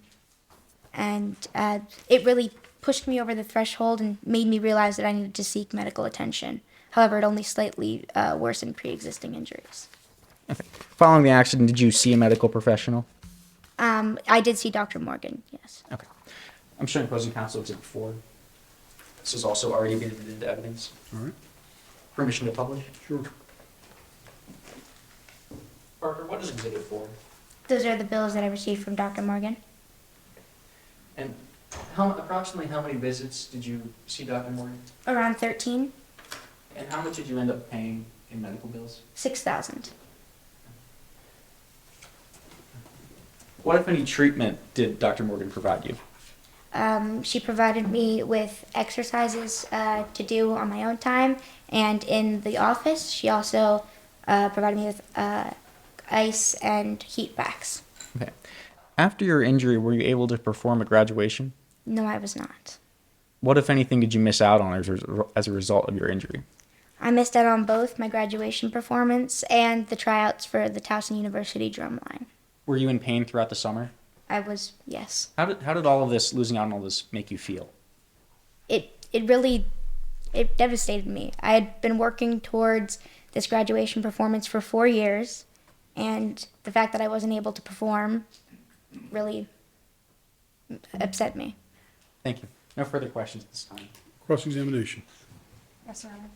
it really pushed me over the threshold and made me realize that I needed to seek medical attention. However, it only slightly worsened pre-existing injuries. Okay. Following the accident, did you see a medical professional? I did see Dr. Morgan, yes. Okay. I'm showing opposing counsel Exhibit 4. This has also already been admitted into evidence. All right, Permission to publish? sure. Parker, what is Exhibit 4? Those are the bills that I received from Dr. Morgan. And approximately how many visits did you see Dr. Morgan? Around 13, And how much did you end up paying in medical bills? 6,000. What, if any, treatment did Dr. Morgan provide you? She provided me with exercises to do on my own time, and in the office, she also provided me with ice and heat packs. Okay. After your injury, were you able to perform at graduation? No, I was not. What, if anything, did you miss out on as a result of your injury? I missed out on both my graduation performance and the tryouts for the Towson University drumline. Were you in pain throughout the summer? I was, yes. How did all of this, losing out on all this, make you feel? It devastated me. I had been working towards this graduation performance for 4 years, and the fact that I wasn't able to perform really upset me. Thank you. No further questions at this time. Cross-examination. Yes, Your Honor.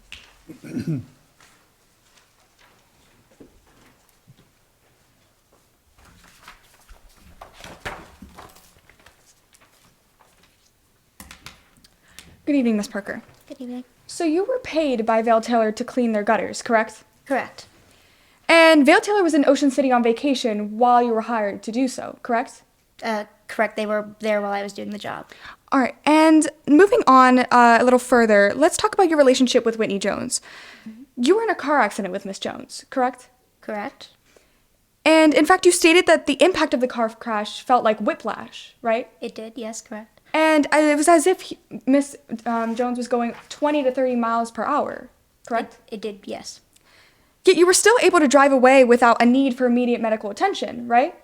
Good evening, Ms. Parker. Good evening. So you were paid by Vale Taylor to clean their gutters, correct? Correct. And Vale Taylor was in Ocean City on vacation while you were hired to do so, correct? Correct. They were there while I was doing the job. All right. And moving on a little further, let's talk about your relationship with Whitney Jones. You were in a car accident with Miss Jones, correct? Correct. And in fact, you stated that the impact of the car crash felt like whiplash, right? It did, yes, correct. And it was as if Miss Jones was going 20 to 30 miles per hour, correct? It did, yes. Yet you were still able to drive away without a need for immediate medical attention, right?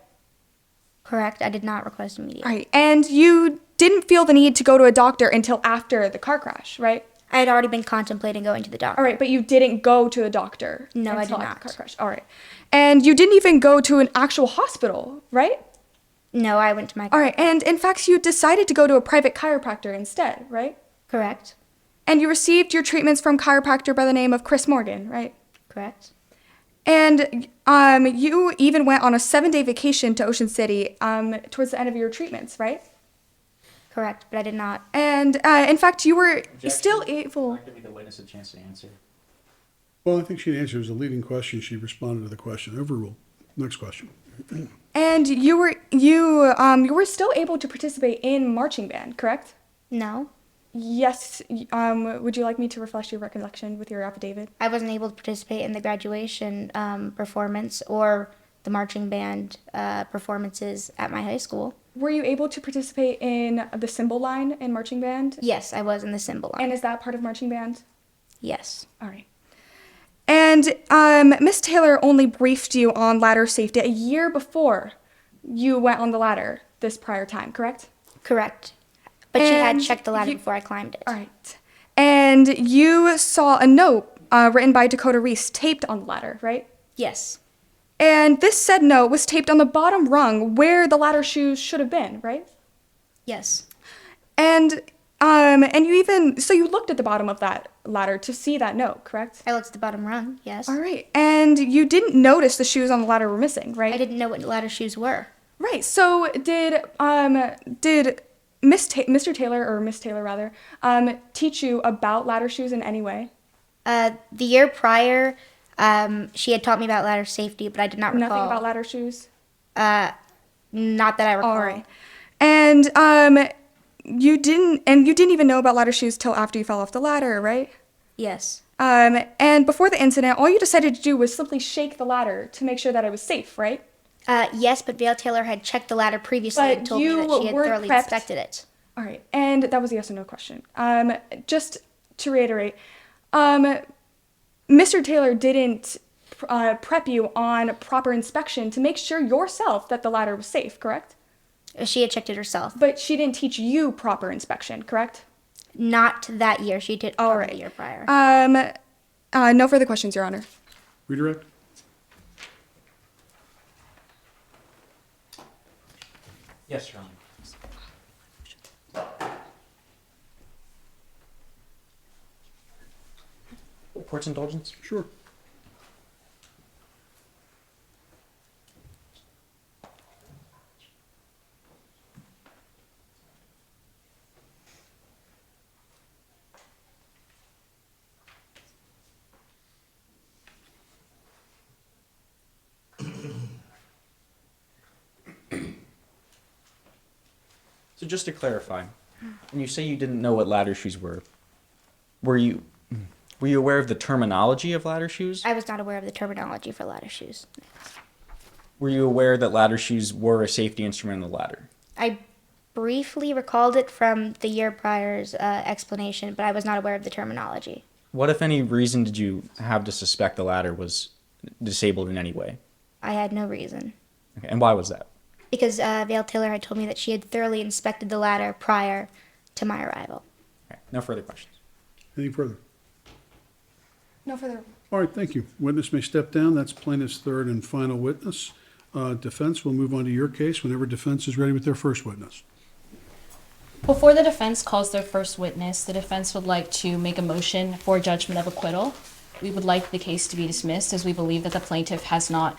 Correct. I did not request immediate. Right. And you didn't feel the need to go to a doctor until after the car crash, right? I had already been contemplating going to the doctor. All right, but you didn't go to the doctor. No, I until did after the not. car crash. All right. And you didn't even go to an actual hospital, right? No, I went to my... All right. And in fact, you decided to go to a private chiropractor instead, right? Correct. And you received your treatments from chiropractor by the name of Chris Morgan, right? Correct. And you even went on a 7-day vacation to Ocean City towards the end of your treatments, right? Correct, but I did not. And in fact, you were still able... I'd like to give the witness a chance to answer. Well, I think she answered. It was a leading question. She responded to the question. Overruled. Next question. And you were still able to participate in marching band, correct? No. Yes. Would you like me to refresh your recollection with your affidavit? I wasn't able to participate in the graduation performance or the marching band performances at my high school. Were you able to participate in the symbol line in marching band? Yes, I was in the symbol line. And is that part of marching band? Yes. All right. And Miss Taylor only briefed you on ladder safety a year before you went on the ladder this prior time, correct? Correct. But she had And checked the ladder before I climbed it. All right. And you saw a note written by Dakota Reese taped on the ladder, right? Yes. And this said note was taped on the bottom rung where the ladder shoes should have been, right? Yes. And you looked at the bottom of that ladder to see that note, correct? I looked at the bottom rung, yes. All right. And you didn't notice the shoes on the ladder were missing, right? I didn't know what ladder shoes were. Right. So did Mr. Taylor, or Miss Taylor rather, teach you about ladder shoes in any way? The year prior, she had taught me about ladder safety, but I did not recall. Nothing about ladder shoes? Not that I recall. All right. And you didn't even know about ladder shoes till after you fell off the ladder, right? Yes. And before the incident, all you decided to do was simply shake the ladder to make sure that it was safe, right? Yes, but Vale Taylor had checked the ladder previously But and told me you that she had weren't thoroughly prepped. inspected it. All right, and that was a yes or no question. Just to reiterate, Mr. Taylor didn't prep you on proper inspection to make sure yourself that the ladder was safe, correct? She had checked it herself. But she didn't teach you proper inspection, correct? Not that year. She did All probably right. the year prior. No further questions, Your Honor. Redirect? Yes, Your Honor. Court's indulgence? Sure. So just to clarify, when you say you didn't know what ladder shoes were you aware of the terminology of ladder shoes? I was not aware of the terminology for ladder shoes. Were you aware that ladder shoes were a safety instrument in the ladder? I briefly recalled it from the year prior's explanation, but I was not aware of the terminology. What, if any, reason did you have to suspect the ladder was disabled in any way? I had no reason. Okay, and why was that? Because Vale Taylor had told me that she had thoroughly inspected the ladder prior to my arrival. Okay, no further questions. Any further? No further. All right, thank you. Witness may step down. That's plaintiff's third and final witness. Defense will move on to your case whenever defense is ready with their first witness. Before the defense calls their first witness, the defense would like to make a motion for judgment of acquittal. We would like the case to be dismissed as we believe that the plaintiff has not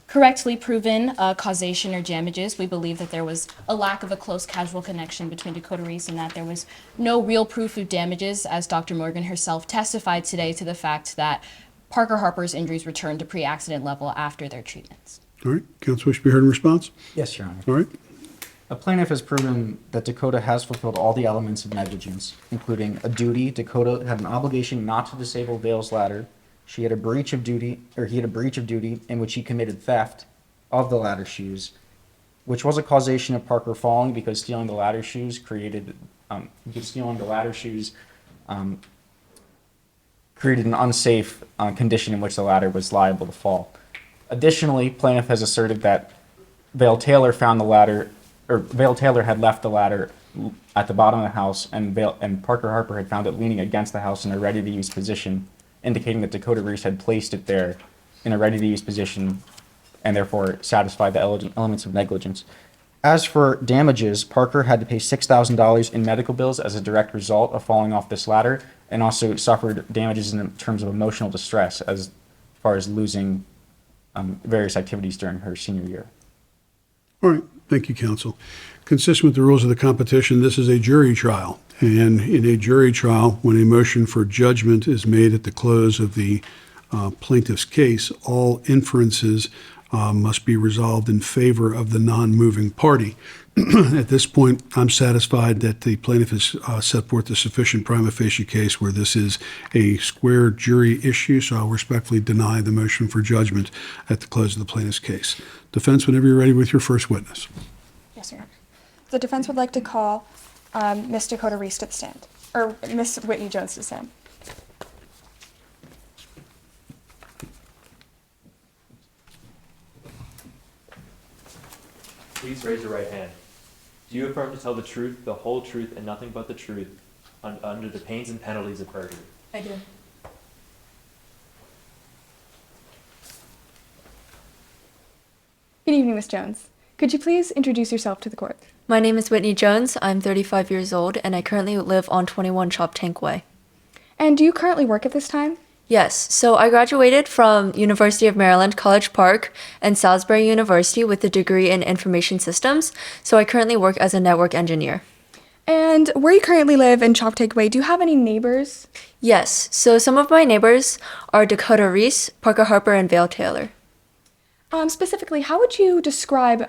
correctly proven causation or damages. We believe that there was a lack of a close causal connection between Dakota Reese and that there was no real proof of damages, as Dr. Morgan herself testified today to the fact that Parker Harper's injuries returned to pre-accident level after their treatments. All right, counsel wish to be heard in response? Yes, Your Honor. All right, A plaintiff has proven that Dakota has fulfilled all the elements of negligence, including a duty. Dakota had an obligation not to disable Vale's ladder. She had a breach of duty, or he had a breach of duty in which he committed theft of the ladder shoes, which was a causation of Parker falling because stealing the ladder shoes created an unsafe condition in which the ladder was liable to fall. Additionally, plaintiff has asserted that Vale Taylor found the ladder, or Vale Taylor had left the ladder at the bottom of the house, and Parker Harper had found it leaning against the house in a ready-to-use position, indicating that Dakota Reese had placed it there in a ready-to-use position and therefore satisfied the elements of negligence. As for damages, Parker had to pay $6,000 in medical bills as a direct result of falling off this ladder, and also suffered damages in terms of emotional distress as far as losing various activities during her senior year. all right, thank you, counsel. Consistent with the rules of the competition, this is a jury trial. And in a jury trial, when a motion for judgment is made at the close of the plaintiff's case, all inferences must be resolved in favor of the non-moving party. At this point, I'm satisfied that the plaintiff has set forth a sufficient prima facie case where this is a square jury issue, so I'll respectfully deny the motion for judgment at the close of the plaintiff's case. Defense, whenever you're ready with your first witness. Yes, Your Honor. The defense would like to call Miss Dakota Reese to the stand, or Miss Whitney Jones to the stand. Please raise your right hand. Do you affirm to tell the truth, the whole truth, and nothing but the truth under the pains and penalties of perjury? I do. Good evening, Miss Jones. Could you please introduce yourself to the court? My name is Whitney Jones. I'm 35 years old, and I currently live on 21 Chop Tank Way. And do you currently work at this time? Yes, so I graduated from University of Maryland, College Park, and Salisbury University with a degree in information systems, so I currently work as a network engineer. And where you currently live in Chop Tank Way, do you have any neighbors? Yes, so some of my neighbors are Dakota Reese, Parker Harper, and Vale Taylor. Specifically, how would you describe,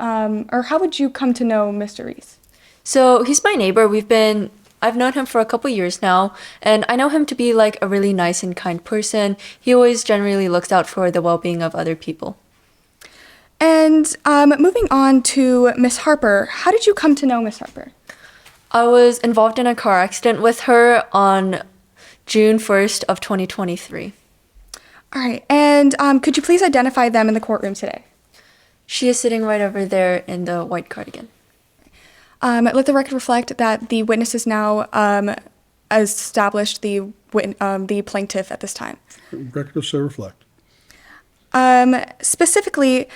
or how would you come to know Mr. Reese? So he's my neighbor. I've known him for a couple years now, and I know him to be like a really nice and kind person. He always generally looks out for the well-being of other people. And moving on to Miss Harper, how did you come to know Miss Harper? I was involved in a car accident with her on June 1st of 2023. All right, and could you please identify them in the courtroom today? She is sitting right over there in the white cardigan. Let the record reflect that the witness has now established the plaintiff at this time. Record will so reflect. Specifically,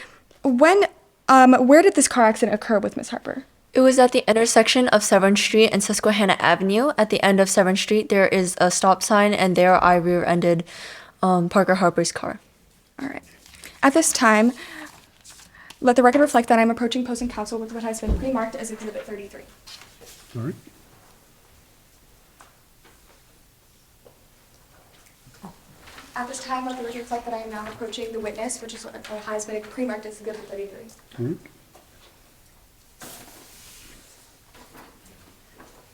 where did this car accident occur with Miss Harper? It was at the intersection of Severn Street and Susquehanna Avenue. At the end of Severn Street, there is a stop sign, and there I rear-ended Parker Harper's car. All right. At this time, let the record reflect that I'm approaching opposing counsel with what has been pre-marked as Exhibit 33. All right. At this time, let the record reflect that I am now approaching the witness, which is what has been pre-marked as Exhibit 33. All right.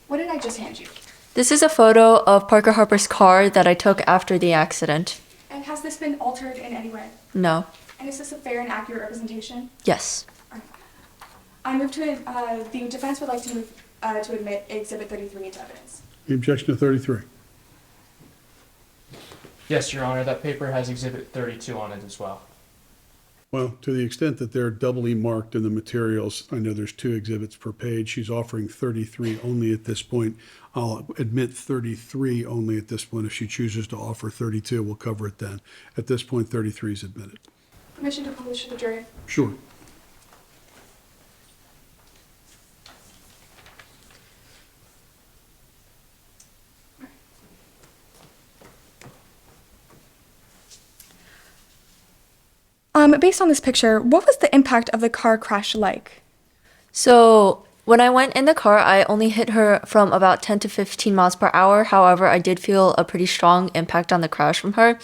What did I just hand you? This is a photo of Parker Harper's car that I took after the accident. And has this been altered in any way? No. And is this a fair and accurate representation? Yes. All right. I move to, the defense would like to move to admit Exhibit 33 into evidence. Any objection to 33? Yes, Your Honor, that paper has Exhibit 32 on it as well. Well, to the extent that they're doubly marked in the materials, I know there's 2 exhibits per page. She's offering 33 only at this point. I'll admit 33 only at this point. If she chooses to offer 32, we'll cover it then. At this point, 33 is admitted. Permission to publish to the jury. Sure. Based on this picture, what was the impact of the car crash like? So when I went in the car, I only hit her from about 10 to 15 miles per hour. However, I did feel a pretty strong impact on the crash from her.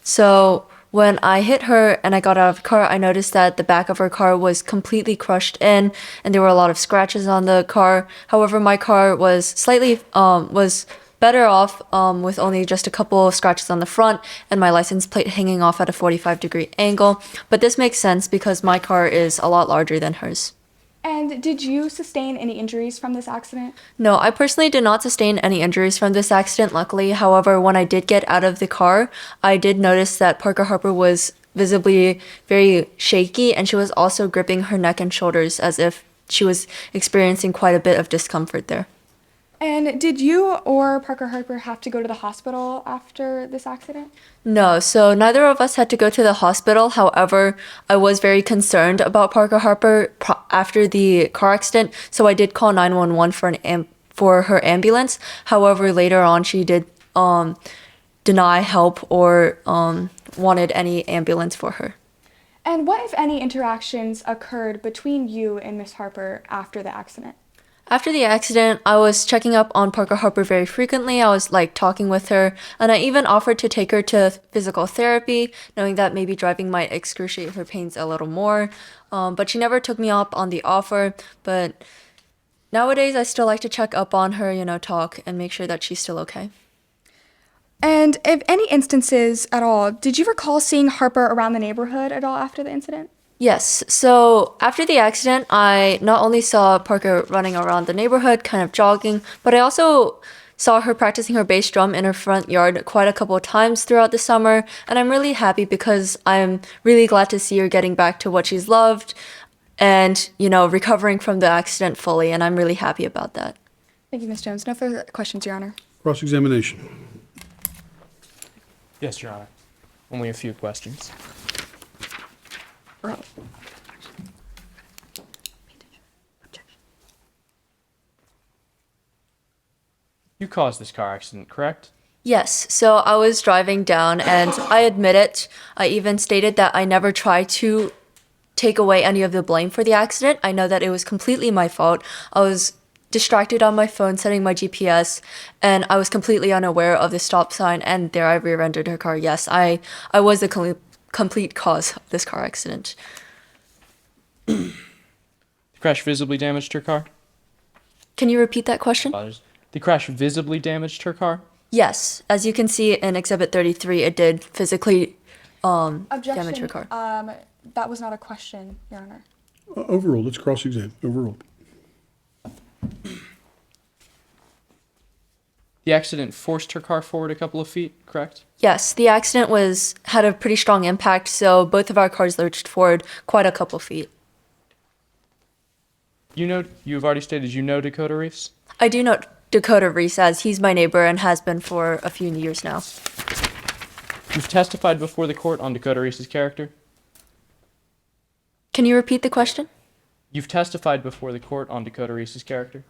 So when I hit her and I got out of the car, I noticed that the back of her car was completely crushed in and there were a lot of scratches on the car. However, my car was slightly, was better off with only just a couple of scratches on the front and my license plate hanging off at a 45-degree angle. But this makes sense because my car is a lot larger than hers. And did you sustain any injuries from this accident? No, I personally did not sustain any injuries from this accident, luckily. However, when I did get out of the car, I did notice that Parker Harper was visibly very shaky, and she was also gripping her neck and shoulders as if she was experiencing quite a bit of discomfort there. And did you or Parker Harper have to go to the hospital after this accident? No, so neither of us had to go to the hospital. However, I was very concerned about Parker Harper after the car accident, so I did call 911 for her ambulance. However, later on, she did deny help or wanted any ambulance for her. And what, if any, interactions occurred between you and Miss Harper after the accident? After the accident, I was checking up on Parker Harper very frequently. I was talking with her, and I even offered to take her to physical therapy, knowing that maybe driving might excruciate her pains a little more. But she never took me up on the offer. But nowadays, I still like to check up on her, talk and make sure that she's still okay. And if any instances at all, did you recall seeing Harper around the neighborhood at all after the incident? Yes, so after the accident, I not only saw Parker running around the neighborhood, kind of jogging, but I also saw her practicing her bass drum in her front yard quite a couple of times throughout the summer, and I'm really happy because I'm really glad to see her getting back to what she's loved and, recovering from the accident fully, and I'm really happy about that. Thank you, Ms. Jones. No further questions, Your Honor. Cross-examination. Yes, Your Honor. Only a few questions. You caused this car accident, correct? Yes, so I was driving down and I admit it. I even stated that I never tried to take away any of the blame for the accident. I know that it was completely my fault. I was distracted on my phone setting my GPS and I was completely unaware of the stop sign and there I rear-ended her car. Yes, I was the complete cause of this car accident. The crash visibly damaged her car? Can you repeat that question? The crash visibly damaged her car? Yes, as you can see in Exhibit 33, it did physically damage her car. That was not a question, Your Honor. Overruled, it's cross-exam, overruled. The accident forced her car forward a couple of feet, correct? Yes, the accident had a pretty strong impact, so both of our cars lurched forward quite a couple feet. You've already stated you know Dakota Reese? I do know Dakota Reese, as he's my neighbor and has been for a few years now. You've testified before the court on Dakota Reese's character? Can you repeat the question? You've testified before the court on Dakota Reese's character?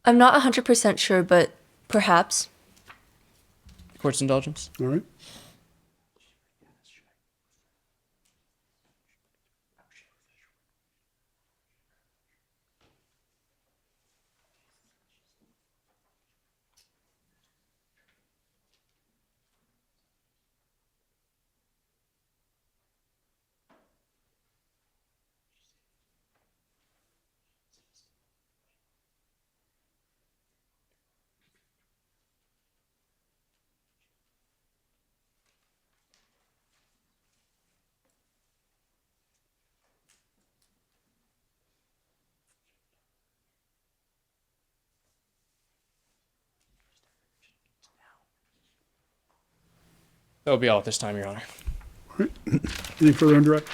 I'm not 100% sure, but perhaps. Court's indulgence. All right. That will be all at this time, Your Honor. All right. Anything further on direct?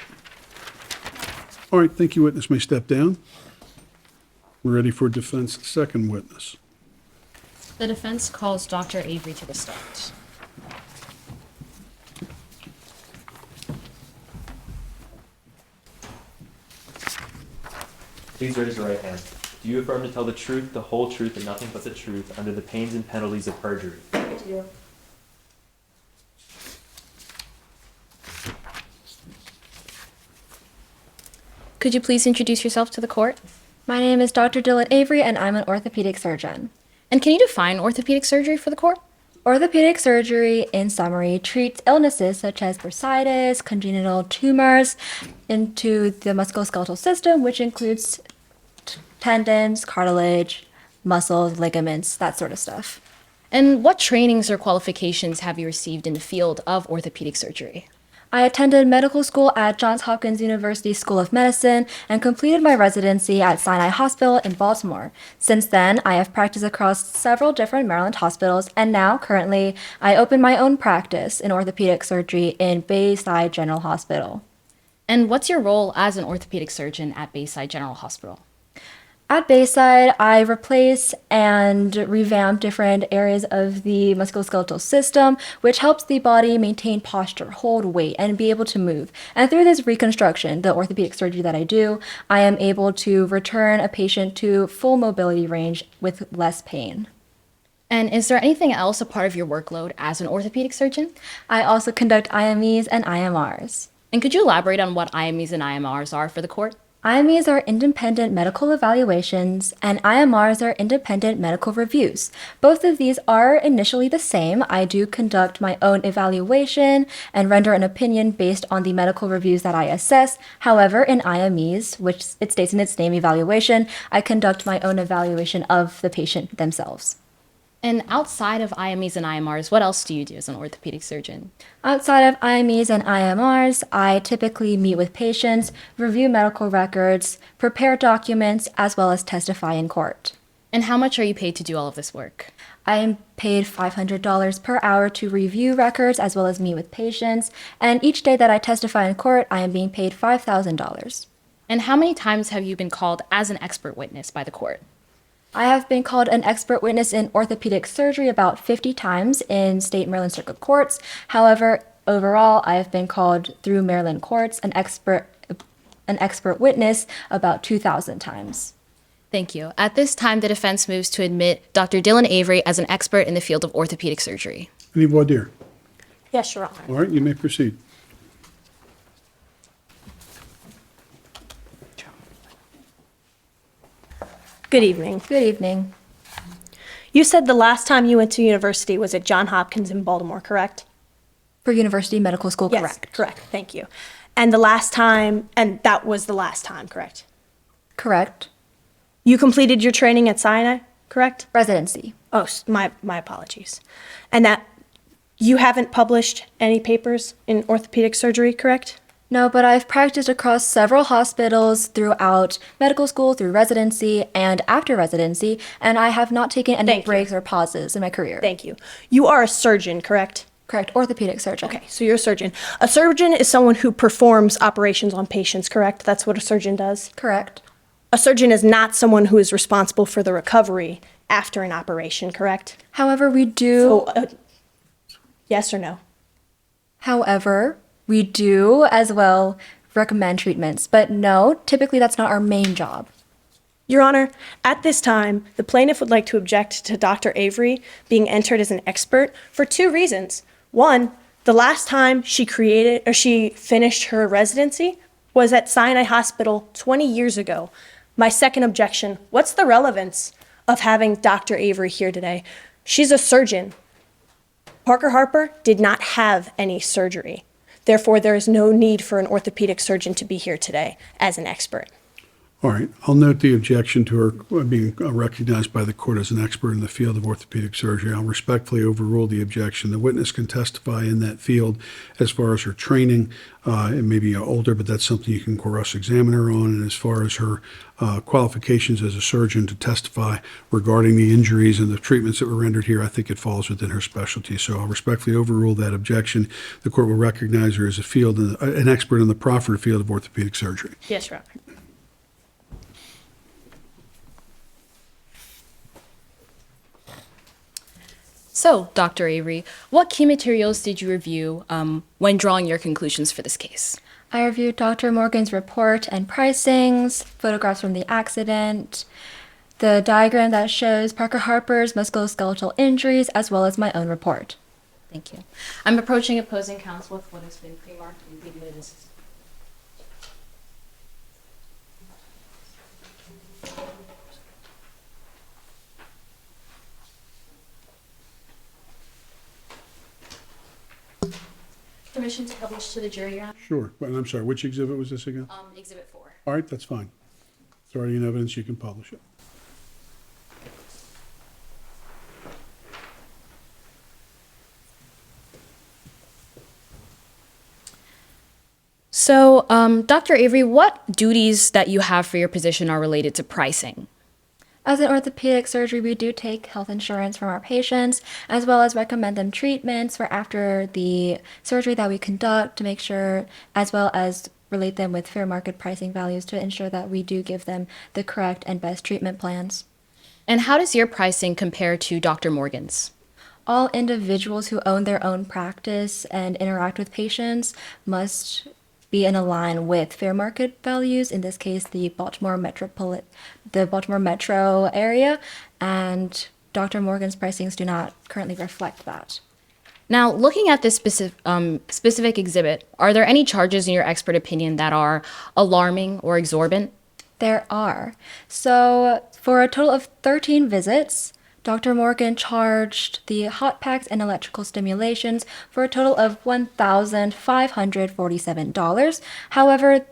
All right, thank you. Witness may step down. We're ready for defense second witness. The defense calls Dr. Avery to the stand. Please raise your right hand. Do you affirm to tell the truth, the whole truth, and nothing but the truth under the pains and penalties of perjury? I do. Could you please introduce yourself to the court? My name is Dr. Dylan Avery, and I'm an orthopedic surgeon. And can you define orthopedic surgery for the court? Orthopedic surgery, in summary, treats illnesses such as bursitis, congenital tumors into the musculoskeletal system, which includes tendons, cartilage, muscles, ligaments, that sort of stuff. And what trainings or qualifications have you received in the field of orthopedic surgery? I attended medical school at Johns Hopkins University School of Medicine and completed my residency at Sinai Hospital in Baltimore. Since then, I have practiced across several different Maryland hospitals, and now, currently, I open my own practice in orthopedic surgery in Bayside General Hospital. And what's your role as an orthopedic surgeon at Bayside General Hospital? At Bayside, I replace and revamp different areas of the musculoskeletal system, which helps the body maintain posture, hold weight, and be able to move. And through this reconstruction, the orthopedic surgery that I do, I am able to return a patient to full mobility range with less pain. And is there anything else a part of your workload as an orthopedic surgeon? I also conduct IMEs and IMRs. And could you elaborate on what IMEs and IMRs are for the court? IMEs are independent medical evaluations, and IMRs are independent medical reviews. Both of these are initially the same. I do conduct my own evaluation and render an opinion based on the medical reviews that I assess. However, in IMEs, which it states in its name evaluation, I conduct my own evaluation of the patient themselves. And outside of IMEs and IMRs, what else do you do as an orthopedic surgeon? Outside of IMEs and IMRs, I typically meet with patients, review medical records, prepare documents, as well as testify in court. And how much are you paid to do all of this work? I am paid $500 per hour to review records as well as meet with patients, and each day that I testify in court, I am being paid $5,000. And how many times have you been called as an expert witness by the court? I have been called an expert witness in orthopedic surgery about 50 times in state Maryland circuit courts. However, overall, I have been called through Maryland courts an expert witness about 2,000 times. Thank you. At this time, the defense moves to admit Dr. Dylan Avery as an expert in the field of orthopedic surgery. Any voir dire? Yes, Your Honor. All right, you may proceed. Good evening. Good evening. You said the last time you went to university was at Johns Hopkins in Baltimore, correct? For University Medical School, Yes, correct. correct. Thank you. And that was the last time, correct? Correct. You completed your training at Sinai, correct? Residency. Oh, my apologies. And that you haven't published any papers in orthopedic surgery, correct? No, but I've practiced across several hospitals throughout medical school, through residency, and after residency, and I have not taken any breaks or pauses in my career. Thank you. You are a surgeon, correct? Correct, orthopedic surgeon. Okay, so you're a surgeon. A surgeon is someone who performs operations on patients, correct? That's what a surgeon does? Correct. A surgeon is not someone who is responsible for the recovery after an operation, correct? However, we do. So, yes or no? However, we do as well recommend treatments, but no, typically that's not our main job. Your Honor, at this time, the plaintiff would like to object to Dr. Avery being entered as an expert for two reasons. One, the last time she finished her residency was at Sinai Hospital 20 years ago. My second objection, what's the relevance of having Dr. Avery here today? She's a surgeon. Parker Harper did not have any surgery. Therefore, there is no need for an orthopedic surgeon to be here today as an expert. All right, I'll note the objection to her being recognized by the court as an expert in the field of orthopedic surgery. I'll respectfully overrule the objection. The witness can testify in that field as far as her training. It may be older, but that's something you can cross-examine her on. And as far as her qualifications as a surgeon to testify regarding the injuries and the treatments that were rendered here, I think it falls within her specialty. So I'll respectfully overrule that objection. The court will recognize her as an expert in the proffered field of orthopedic surgery. Yes, Your Honor. So, Dr. Avery, what key materials did you review when drawing your conclusions for this case? I reviewed Dr. Morgan's report and pricings, photographs from the accident, the diagram that shows Parker Harper's musculoskeletal injuries, as well as my own report. Thank you. I'm approaching opposing counsel with what has been pre-marked and pre-admitted. Permission to publish to the jury, Your Honor? Sure. And I'm sorry, which exhibit was this again? Exhibit 4. All right, that's fine. It's already in evidence, you can publish it. So, Dr. Avery, what duties that you have for your position are related to pricing? As an orthopedic surgery, we do take health insurance from our patients, as well as recommend them treatments for after the surgery that we conduct to make sure, as well as relate them with fair market pricing values to ensure that we do give them the correct and best treatment plans. And how does your pricing compare to Dr. Morgan's? All individuals who own their own practice and interact with patients must be in line with fair market values, in this case the Baltimore metro area, and Dr. Morgan's pricings do not currently reflect that. Now, looking at this specific exhibit, are there any charges in your expert opinion that are alarming or exorbitant? There are. So for a total of 13 visits, Dr. Morgan charged the hot packs and electrical stimulations for a total of $1,547. However,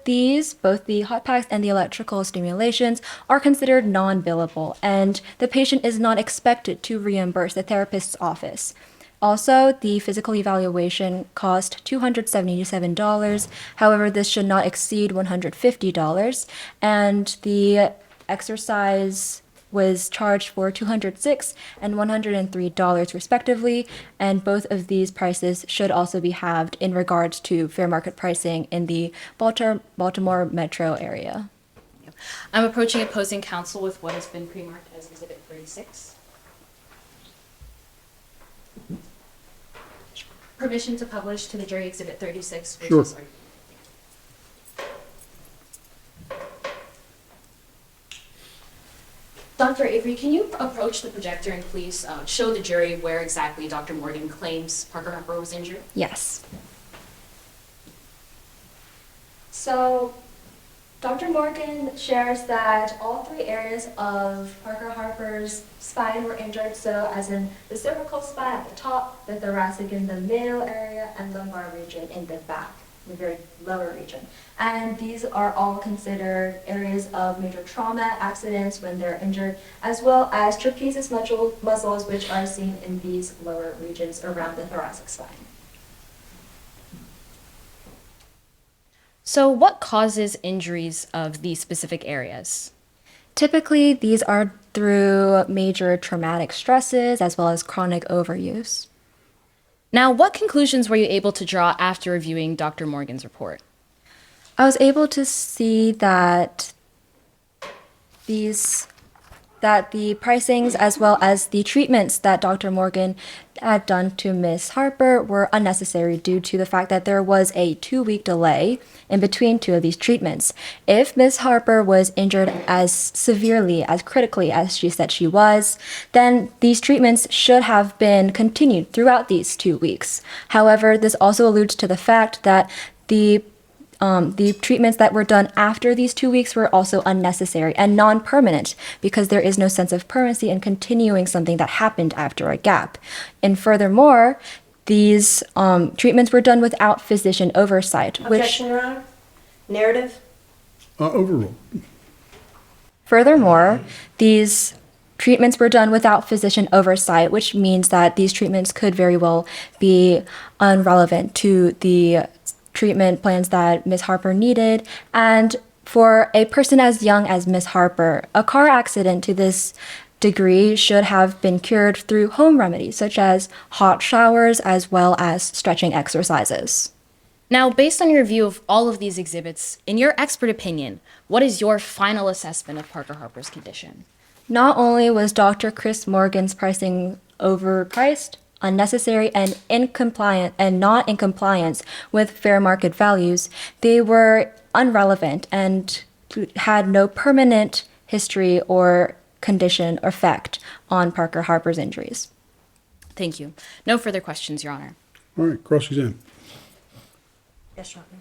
both the hot packs and the electrical stimulations, are considered non-billable, and the patient is not expected to reimburse the therapist's office. Also, the physical evaluation cost $277. However, this should not exceed $150, and the exercise was charged for $206 and $103 respectively, and both of these prices should also be halved in regards to fair market pricing in the Baltimore metro area. I'm approaching opposing counsel with what has been pre-marked as Exhibit 36. Permission to publish to the jury Exhibit 36. Sure. Dr. Avery, can you approach the projector and please show the jury where exactly Dr. Morgan claims Parker Harper was injured? Yes. So, Dr. Morgan shares that all three areas of Parker Harper's spine were injured, so as in the cervical spine at the top, the thoracic in the middle area, and lumbar region in the back, the very lower region. And these are all considered areas of major trauma accidents when they're injured, as well as trapezius muscles, which are seen in these lower regions around the thoracic spine. So, what causes injuries of these specific areas? Typically, these are through major traumatic stresses as well as chronic overuse. Now, what conclusions were you able to draw after reviewing Dr. Morgan's report? I was able to see that the pricings as well as the treatments that Dr. Morgan had done to Miss Harper were unnecessary due to the fact that there was a 2-week delay in between two of these treatments. If Miss Harper was injured as severely, as critically as she said she was, then these treatments should have been continued throughout these 2 weeks. However, this also alludes to the fact that the treatments that were done after these 2 weeks were also unnecessary and non-permanent because there is no sense of permanency in continuing something that happened after a gap. And furthermore, these treatments were done without physician oversight, Objection, Your Honor. Narrative. Overruled. Furthermore, these treatments were done without physician oversight, which means that these treatments could very well be irrelevant to the treatment plans that Ms. Harper needed. And for a person as young as Ms. Harper, a car accident to this degree should have been cured through home remedies, such as hot showers as well as stretching exercises. Now, based on your review of all of these exhibits, in your expert opinion, what is your final assessment of Parker Harper's condition? Not only was Dr. Chris Morgan's pricing overpriced, unnecessary, and incompliant and not in compliance with fair market values, they were irrelevant and had no permanent history or condition or effect on Parker Harper's injuries. Thank you. No further questions, Your Honor. All right, cross-exam. Yes, Your Honor.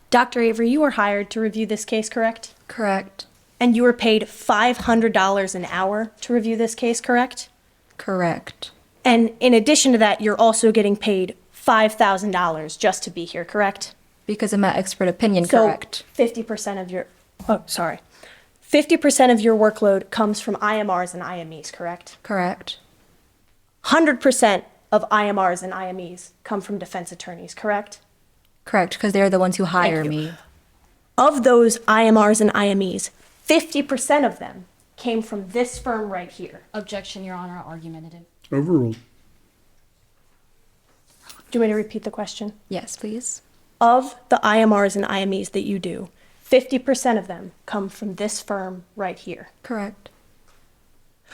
Dr. Avery, you were hired to review this case, correct? Correct. And you were paid $500 an hour to review this case, correct? Correct. And in addition to that, you're also getting paid $5,000 just to be here, correct? Because of my expert opinion, So correct. 50% of your, 50% of your workload comes from IMRs and IMEs, correct? Correct. 100% of IMRs and IMEs come from defense attorneys, correct? Correct, because they're the ones who hire you. me. Of those IMRs and IMEs, 50% of them came from this firm right here. Objection, Your Honor, argumentative. Overruled. Do you want me to repeat the question? Yes, please. Of the IMRs and IMEs that you do, 50% of them come from this firm right here. Correct.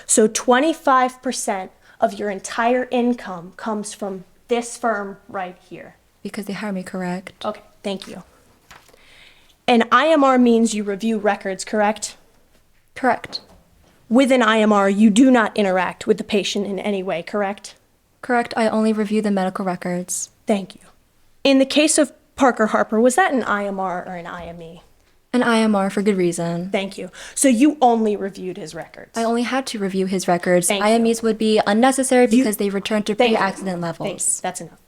So 25% of your entire income comes from this firm right here. Because they hire me, correct. Okay, thank you. An IMR means you review records, correct? Correct. With an IMR, you do not interact with the patient in any way, correct? Correct, I only review the medical records. Thank you. In the case of Parker Harper, was that an IMR or an IME? An IMR for good reason. Thank you. So you only reviewed his records? I only had to review his records. Thank IMEs would be unnecessary because they returned to Thank you. pre-accident Thank you. levels. That's enough.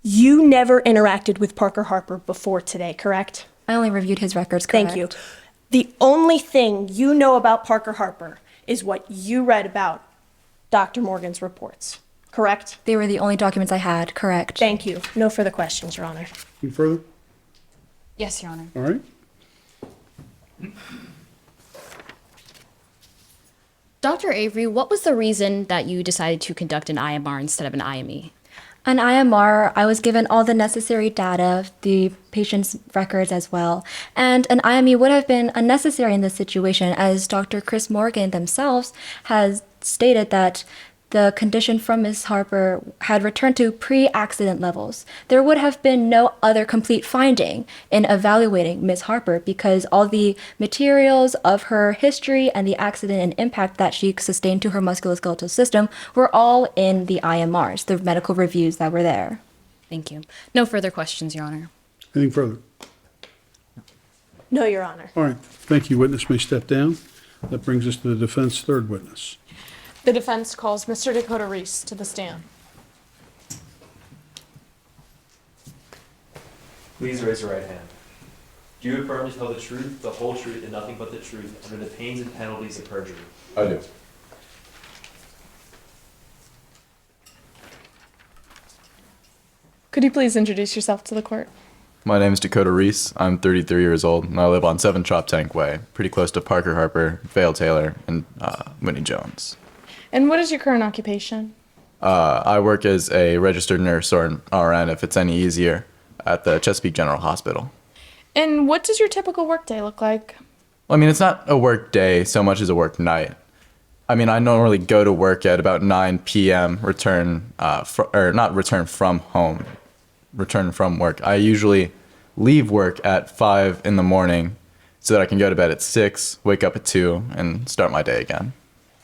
You never interacted with Parker Harper before today, correct? I only reviewed his records, correct. Thank you. The only thing you know about Parker Harper is what you read about Dr. Morgan's reports, correct? They were the only documents I had, correct. Thank you. No further questions, Your Honor. Any further? Yes, Your Honor. All right. Dr. Avery, what was the reason that you decided to conduct an IMR instead of an IME? An IMR, I was given all the necessary data, the patient's records as well, and an IME would have been unnecessary in this situation as Dr. Chris Morgan themselves has stated that the condition from Ms. Harper had returned to pre-accident levels. There would have been no other complete finding in evaluating Ms. Harper because all the materials of her history and the accident and impact that she sustained to her musculoskeletal system were all in the IMRs, the medical reviews that were there. Thank you. No further questions, Your Honor. Anything further? No, Your Honor. All right. Thank you. Witness may step down. That brings us to the defense third witness. The defense calls Mr. Dakota Reese to the stand. Please raise your right hand. Do you affirm to tell the truth, the whole truth, and nothing but the truth under the pains and penalties of perjury? I do. Could you please introduce yourself to the court? My name is Dakota Reese. I'm 33 years old, and I live on 7 Chop Tank Way, pretty close to Parker Harper, Vale Taylor, and Whitney Jones. And what is your current occupation? I work as a registered nurse or an RN, if it's any easier, at the Chesapeake General Hospital. And what does your typical workday look like? I mean, it's not a work day so much as a work night. I mean, I normally go to work at about 9 p.m., return from work. I usually leave work at 5 in the morning so that I can go to bed at 6, wake up at 2, and start my day again.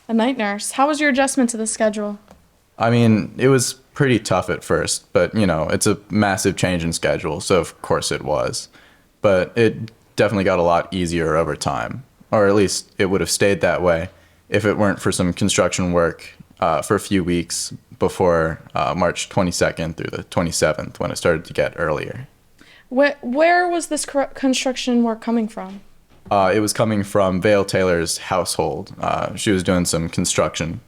A night nurse. How was your adjustment to the schedule? I mean, it was pretty tough at first, but, you know, it's a massive change in schedule, so of course it was. But it definitely got a lot easier over time, or at least it would have stayed that way if it weren't for some construction work for a few weeks before March 22nd through the 27th, when it started to get earlier. Where was this construction work coming from? It was coming from Vale Taylor's household. She was doing some construction.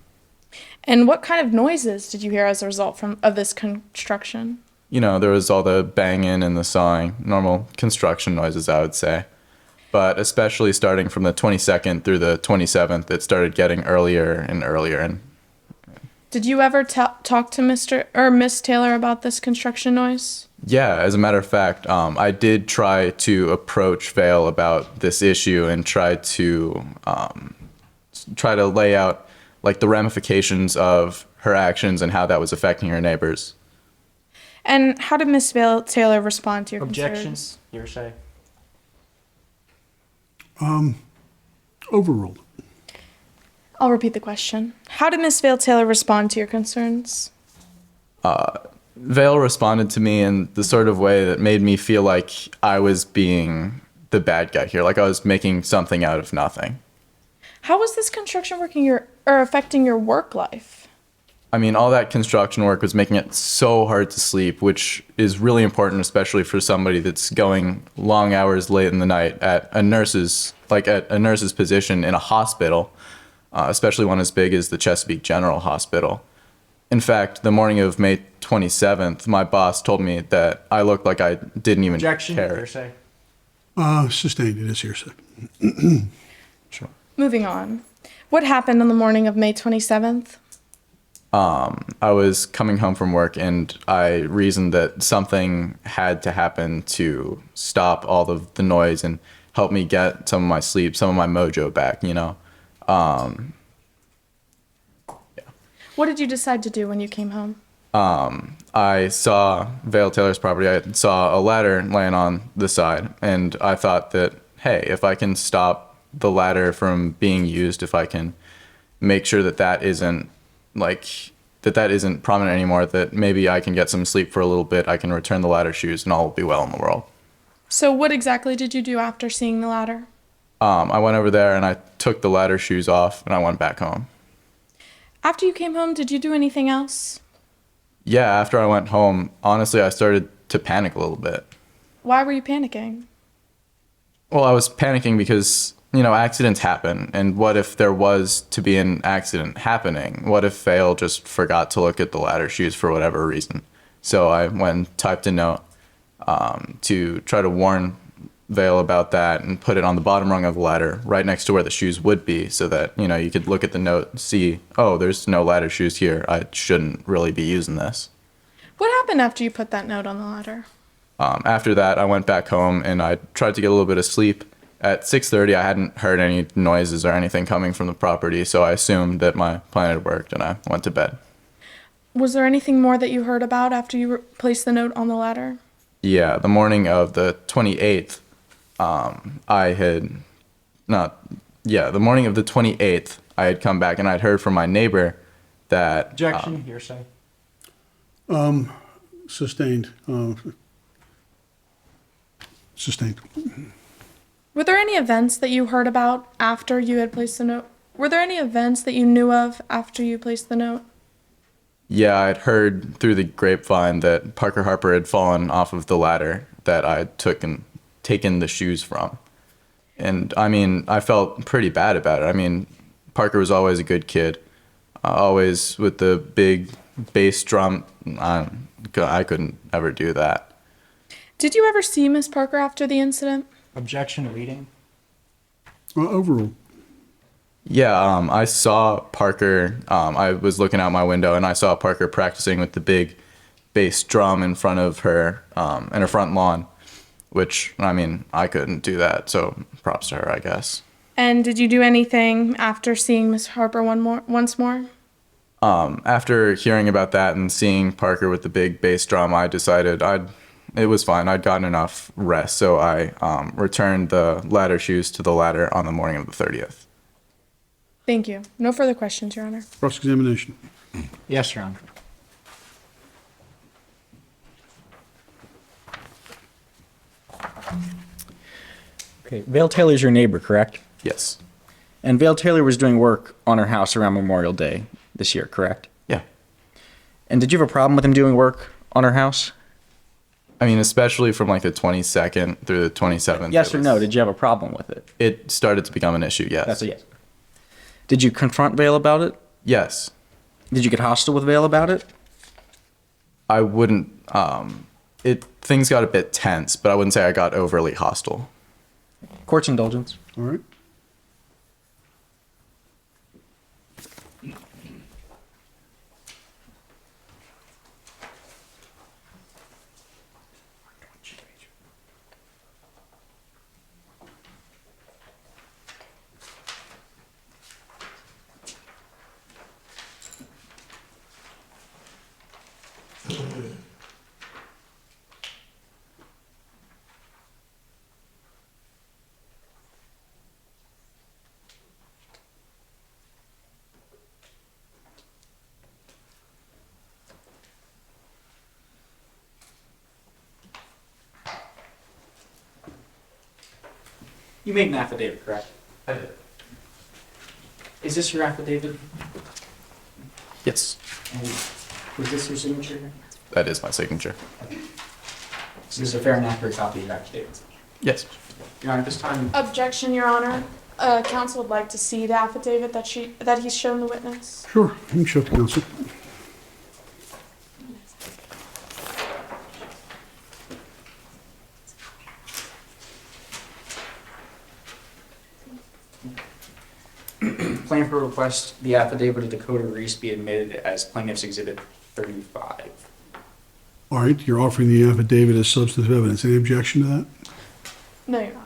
And what kind of noises did you hear as a result of this construction? You know, there was all the banging and the sawing, normal construction noises, I would say. But especially starting from the 22nd through the 27th, it started getting earlier and earlier. And did you ever talk to Mr. or Miss Taylor about this construction noise? yeah, as a matter of fact, I did try to approach Vale about this issue and try to lay out like the ramifications of her actions and how that was affecting her neighbors. And how did Miss Taylor respond to your Objections, concerns? hearsay. Overruled. I'll repeat the question. How did Miss Taylor respond to your concerns? Vale responded to me in the sort of way that made me feel like I was being the bad guy here, like I was making something out of nothing. How was this construction affecting your work life? I mean, all that construction work was making it so hard to sleep, which is really important, especially for somebody that's going long hours late in the night at a nurse's position in a hospital, especially one as big as the Chesapeake General Hospital. In fact, the morning of May 27th, my boss told me that I looked like I didn't even Objection, care. hearsay. Sustained. It is hearsay. Sure. Moving on. What happened on the morning of May 27th? I was coming home from work and I reasoned that something had to happen to stop all of the noise and help me get some of my sleep, some of my mojo back, you know. What did you decide to do when you came home? I saw Vale Taylor's property. I saw a ladder laying on the side, and I thought that, hey, if I can stop the ladder from being used, if I can make sure that that isn't prominent anymore, that maybe I can get some sleep for a little bit, I can return the ladder shoes, and all will be well in the world. So what exactly did you do after seeing the ladder? I went over there and I took the ladder shoes off, and I went back home. After you came home, did you do anything else? Yeah, after I went home, honestly, I started to panic a little bit. Why were you panicking? Well, I was panicking because, you know, accidents happen. And what if there was to be an accident happening? What if Vale just forgot to look at the ladder shoes for whatever reason? So I went and typed a note to try to warn Vale about that and put it on the bottom rung of the ladder right next to where the shoes would be so that, you know, you could look at the note and see, oh, there's no ladder shoes here. I shouldn't really be using this. What happened after you put that note on the ladder? After that, I went back home and I tried to get a little bit of sleep. At 6:30, I hadn't heard any noises or anything coming from the property, so I assumed that my plan had worked and I went to bed. Was there anything more that you heard about after you placed the note on the ladder? Yeah, the morning of the 28th, the morning of the 28th, I had come back and I'd heard from my neighbor that... Objection, hearsay. Sustained. Sustained. Were there any events that you heard about after you had placed the note? Were there any events that you knew of after you placed the note? Yeah, I'd heard through the grapevine that Parker Harper had fallen off of the ladder that I took taken the shoes from. And I mean, I felt pretty bad about it. I mean, Parker was always a good kid, always with the big bass drum. I couldn't ever do that. Did you ever see Miss Parker after the incident? Objection reading. Well, overruled. Yeah, I saw Parker. I was looking out my window and I saw Parker practicing with the big bass drum in front of her, in her front lawn, which, I mean, I couldn't do that. So props to her, I guess. And did you do anything after seeing Miss Harper once more? After hearing about that and seeing Parker with the big bass drum, I decided it was fine. I'd gotten enough rest, so I returned the ladder shoes to the ladder on the morning of the 30th. Thank you. No further questions, Your Honor. Cross-examination. Yes, Your Honor. Okay, Vale Taylor's your neighbor, correct? Yes. And Vale Taylor was doing work on her house around Memorial Day this year, correct? Yeah. And did you have a problem with him doing work on her house? I mean, especially from like the 22nd through the 27th. Yes or no? Did you have a problem with it? It started to become an issue, yes. That's a yes. Did you confront Vale about it? Yes. Did you get hostile with Vale about it? I wouldn't, things got a bit tense, but I wouldn't say I got overly hostile. Court's indulgence. All right. You made an affidavit, correct? I did. Is this your affidavit? Yes. And is this your signature? That is my signature. So this is a fair and accurate copy of your affidavit? Yes. Your Honor, this time. Objection, Your Honor. Counsel would like to see the affidavit that he's shown the witness. Sure, you can show it to counsel. Plaintiff will request the affidavit of Dakota Reese be admitted as Plaintiff's Exhibit 35. All right, you're offering the affidavit as substantive evidence. Any objection to that? No, Your Honor.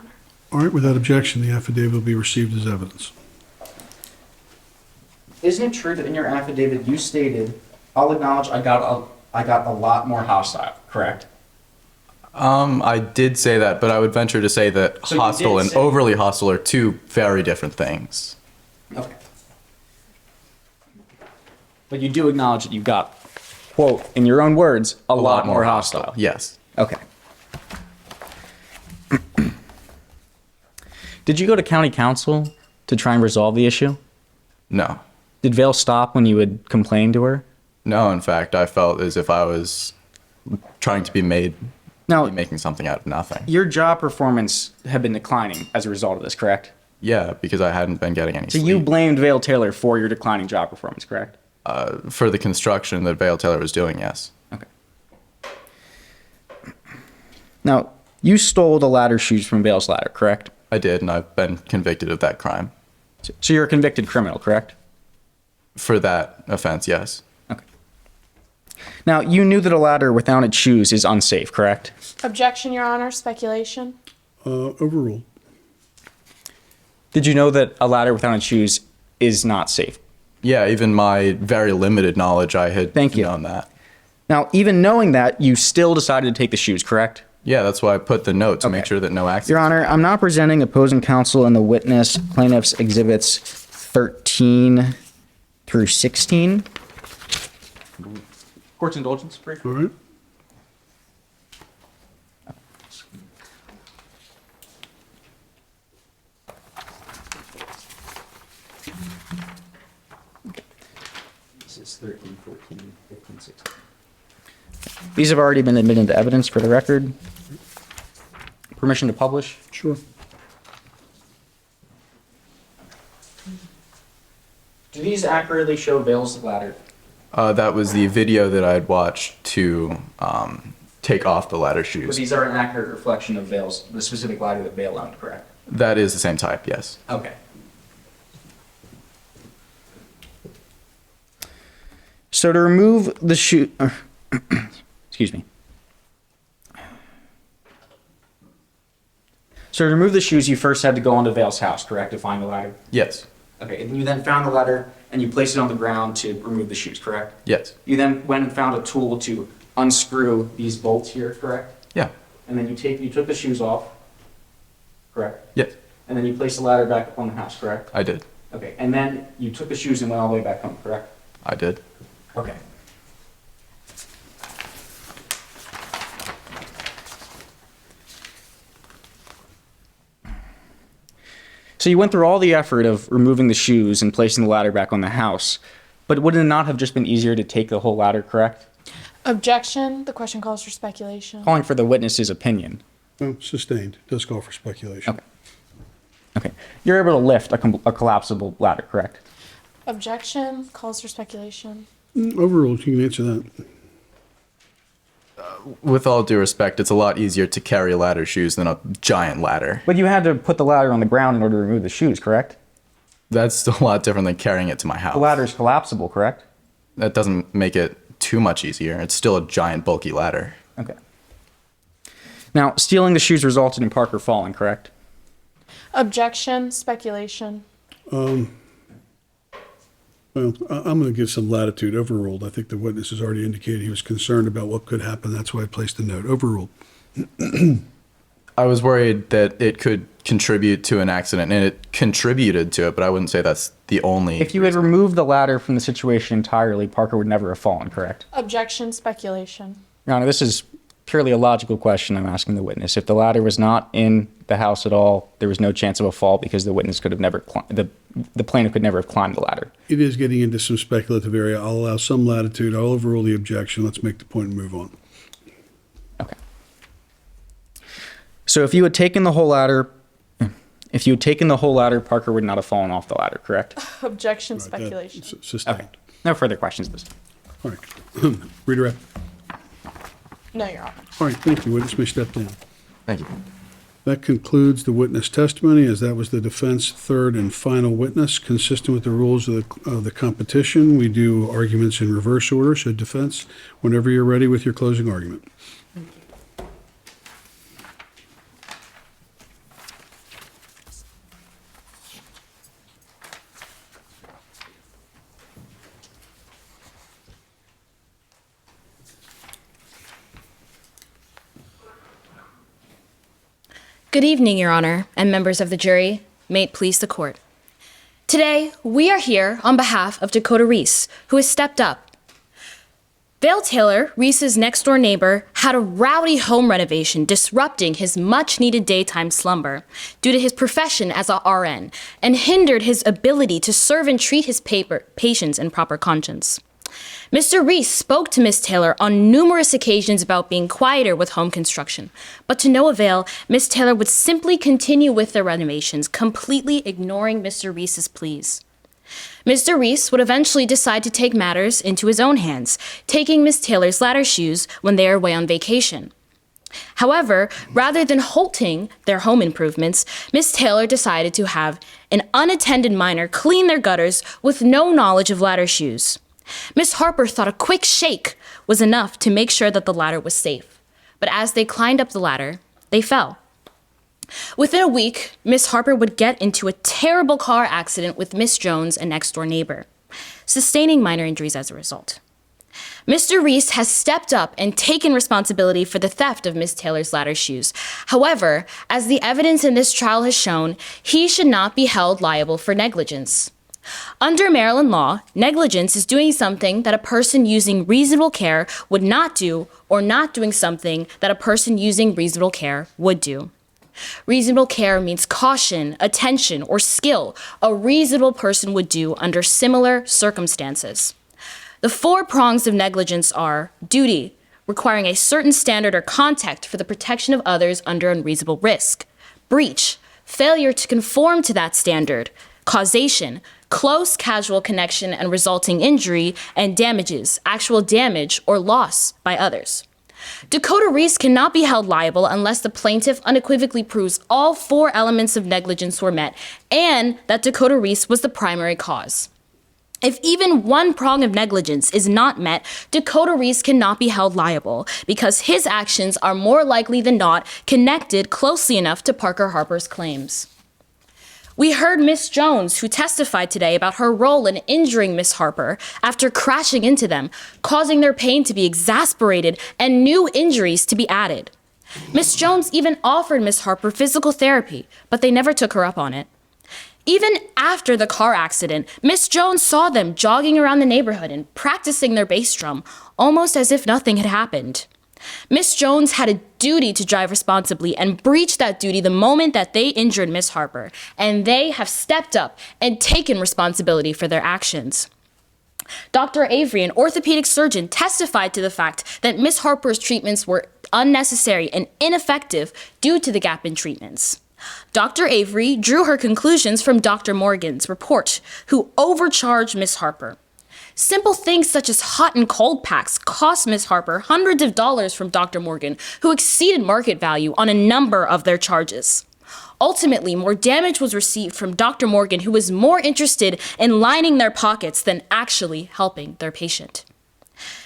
All right, without objection, the affidavit will be received as evidence. Isn't it true that in your affidavit you stated, I'll acknowledge I got a lot more hostile, correct? I did say that, but I would venture to say that So you hostile did and say- overly hostile are two very different things. Okay. But you do acknowledge that you got, quote, in your own words, a lot more hostile. Yes. Okay. Did you go to county council to try and resolve the issue? No. Did Vale stop when you would complain to her? No, in fact, I felt as if I was trying to be making something out of nothing. Your job performance had been declining as a result of this, correct? Yeah, because I hadn't been getting any So sleep. you blamed Vale Taylor for your declining job performance, correct? For the construction that Vale Taylor was doing, yes. Okay. Now, you stole the ladder shoes from Vale's ladder, correct? I did, and I've been convicted of that crime. So you're a convicted criminal, correct? For that offense, yes. Okay. Now, you knew that a ladder without its shoes is unsafe, correct? Objection, Your Honor. Speculation. Overruled. Did you know that a ladder without its shoes is not safe? Yeah, even my very limited knowledge, I had known that. Now, even knowing that, you still decided to take the shoes, correct? Yeah, that's why I put the note to make sure that no accident. Your Honor, I'm not presenting opposing counsel and the witness plaintiff's exhibits 13 through 16. Court's indulgence, brief. All right. This is 13, 14, 15, 16. These have already been admitted into evidence for the record. Permission to publish? Sure. Do these accurately show Vale's ladder? That was the video that I had watched to take off the ladder But shoes. these are an accurate reflection of the specific ladder that Vale owned, correct? That is the same type, yes. Okay. So to remove the shoe, excuse me. So to remove the shoes, you first had to go onto Vale's house, correct, to find the ladder? Yes. Okay, and you then found the ladder and you placed it on the ground to remove the shoes, correct? Yes. You then went and found a tool to unscrew these bolts here, correct? Yeah. And then you took the shoes off, correct? Yes. And then you placed the ladder back up on the house, correct? I did. Okay, and then you took the shoes and went all the way back home, correct? I did. Okay. So you went through all the effort of removing the shoes and placing the ladder back on the house, but would it not have just been easier to take the whole ladder, correct? Objection. The question calls for speculation. Calling for the witness's opinion. Well, sustained. Does call for speculation. Okay. Okay. You're able to lift a collapsible ladder, correct? Objection. Calls for speculation. Overruled. You can answer that. With all due respect, it's a lot easier to carry ladder shoes than a giant ladder. But you had to put the ladder on the ground in order to remove the shoes, correct? That's still a lot different than carrying it to my house. The ladder is collapsible, correct? That doesn't make it too much easier. It's still a giant, bulky ladder. Okay. Now, stealing the shoes resulted in Parker falling, correct? Objection. Speculation. Well, I'm going to give some latitude. Overruled. I think the witness has already indicated he was concerned about what could happen. That's why I placed the note. Overruled. I was worried that it could contribute to an accident, and it contributed to it, but I wouldn't say that's the only. If you had removed the ladder from the situation entirely, Parker would never have fallen, correct? Objection. Speculation. Your Honor, this is purely a logical question I'm asking the witness. If the ladder was not in the house at all, there was no chance of a fall because the witness could have never the plaintiff could never have climbed the ladder. It is getting into some speculative area. I'll allow some latitude. I'll overrule the objection. Let's make the point and move on. Okay. So if you had taken the whole ladder, Parker would not have fallen off the ladder, correct? Objection. Right, Speculation. Sustained. Okay. No further questions this time. All right. Redirect. No, Your Honor. All right. Thank you. Witness may step down. Thank you. That concludes the witness testimony, as that was the defense third and final witness. Consistent with the rules of the competition, we do arguments in reverse order. So defense, whenever you're ready with your closing argument. Good evening, Your Honor, and members of the jury. May it please the court. Today, we are here on behalf of Dakota Reese, who has stepped up. Vale Taylor, Reese's next-door neighbor, had a rowdy home renovation disrupting his much-needed daytime slumber due to his profession as a RN and hindered his ability to serve and treat his patients in proper conscience. Mr. Reese spoke to Miss Taylor on numerous occasions about being quieter with home construction, but to no avail, Miss Taylor would simply continue with the renovations, completely ignoring Mr. Reese's pleas. Mr. Reese would eventually decide to take matters into his own hands, taking Miss Taylor's ladder shoes when they are away on vacation. However, rather than halting their home improvements, Miss Taylor decided to have an unattended minor clean their gutters with no knowledge of ladder shoes. Miss Harper thought a quick shake was enough to make sure that the ladder was safe. But as they climbed up the ladder, they fell. Within a week, Miss Harper would get into a terrible car accident with Miss Jones, a next-door neighbor, sustaining minor injuries as a result. Mr. Reese has stepped up and taken responsibility for the theft of Miss Taylor's ladder shoes. However, as the evidence in this trial has shown, he should not be held liable for negligence. Under Maryland law, negligence is doing something that a person using reasonable care would not do, or not doing something that a person using reasonable care would do. Reasonable care means caution, attention, or skill a reasonable person would do under similar circumstances. The 4 prongs of negligence are duty, requiring a certain standard or contact for the protection of others under unreasonable risk. Breach, failure to conform to that standard. Causation, close causal connection and resulting injury, and damages, actual damage or loss by others. Dakota Reese cannot be held liable unless the plaintiff unequivocally proves all 4 elements of negligence were met and that Dakota Reese was the primary cause. If even one prong of negligence is not met, Dakota Reese cannot be held liable because his actions are more likely than not connected closely enough to Parker Harper's claims. We heard Miss Jones, who testified today about her role in injuring Miss Harper after crashing into them, causing their pain to be exasperated and new injuries to be added. Miss Jones even offered Miss Harper physical therapy, but they never took her up on it. Even after the car accident, Miss Jones saw them jogging around the neighborhood and practicing their bass drum, almost as if nothing had happened. Miss Jones had a duty to drive responsibly and breached that duty the moment that they injured Miss Harper, and they have stepped up and taken responsibility for their actions. Dr. Avery, an orthopedic surgeon, testified to the fact that Miss Harper's treatments were unnecessary and ineffective due to the gap in treatments. Dr. Avery drew her conclusions from Dr. Morgan's report, who overcharged Miss Harper. Simple things such as hot and cold packs cost Miss Harper hundreds of dollars from Dr. Morgan, who exceeded market value on a number of their charges. Ultimately, more damage was received from Dr. Morgan, who was more interested in lining their pockets than actually helping their patient.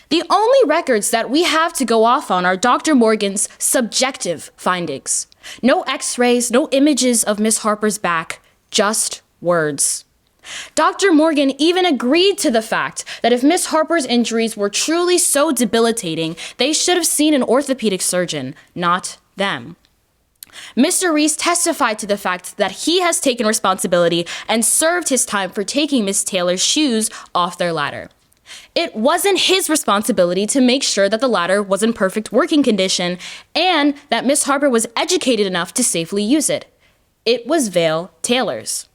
The only records that we have to go off on are Dr. Morgan's subjective findings. No x-rays, no images of Miss Harper's back, just words. Dr. Morgan even agreed to the fact that if Miss Harper's injuries were truly so debilitating, they should have seen an orthopedic surgeon, not them. Mr. Reese testified to the fact that he has taken responsibility and served his time for taking Miss Taylor's shoes off their ladder. It wasn't his responsibility to make sure that the ladder was in perfect working condition and that Miss Harper was educated enough to safely use it. It was Vale Taylor's.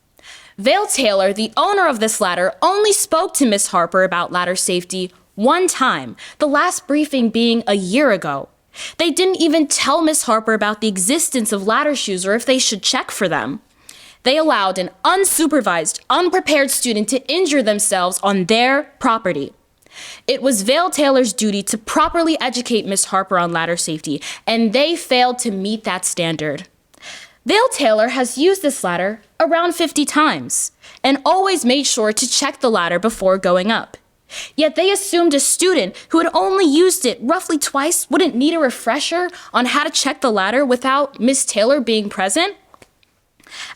Vale Taylor, the owner of this ladder, only spoke to Miss Harper about ladder safety one time, the last briefing being a year ago. They didn't even tell Miss Harper about the existence of ladder shoes or if they should check for them. They allowed an unsupervised, unprepared student to injure themselves on their property. It was Vale Taylor's duty to properly educate Miss Harper on ladder safety, and they failed to meet that standard. Vale Taylor has used this ladder around 50 times and always made sure to check the ladder before going up. Yet they assumed a student who had only used it roughly twice wouldn't need a refresher on how to check the ladder without Miss Taylor being present.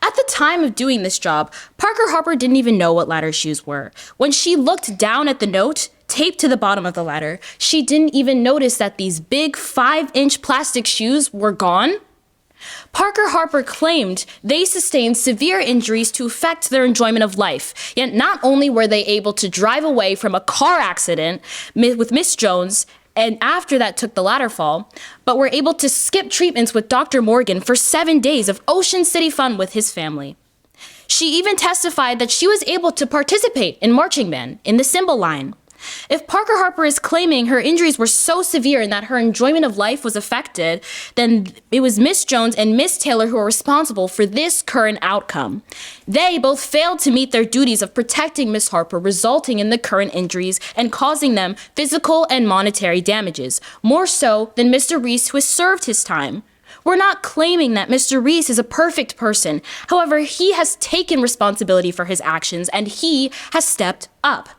At the time of doing this job, Parker Harper didn't even know what ladder shoes were. When she looked down at the note taped to the bottom of the ladder, she didn't even notice that these big 5-inch plastic shoes were gone. Parker Harper claimed they sustained severe injuries to affect their enjoyment of life, yet not only were they able to drive away from a car accident with Miss Jones, and after that took the ladder fall, but were able to skip treatments with Dr. Morgan for 7 days of Ocean City fun with his family. She even testified that she was able to participate in marching band in the cymbal line. If Parker Harper is claiming her injuries were so severe and that her enjoyment of life was affected, then it was Miss Jones and Miss Taylor who are responsible for this current outcome. They both failed to meet their duties of protecting Miss Harper, resulting in the current injuries and causing them physical and monetary damages, more so than Mr. Reese, who has served his time. We're not claiming that Mr. Reese is a perfect person. However, he has taken responsibility for his actions and he has stepped up.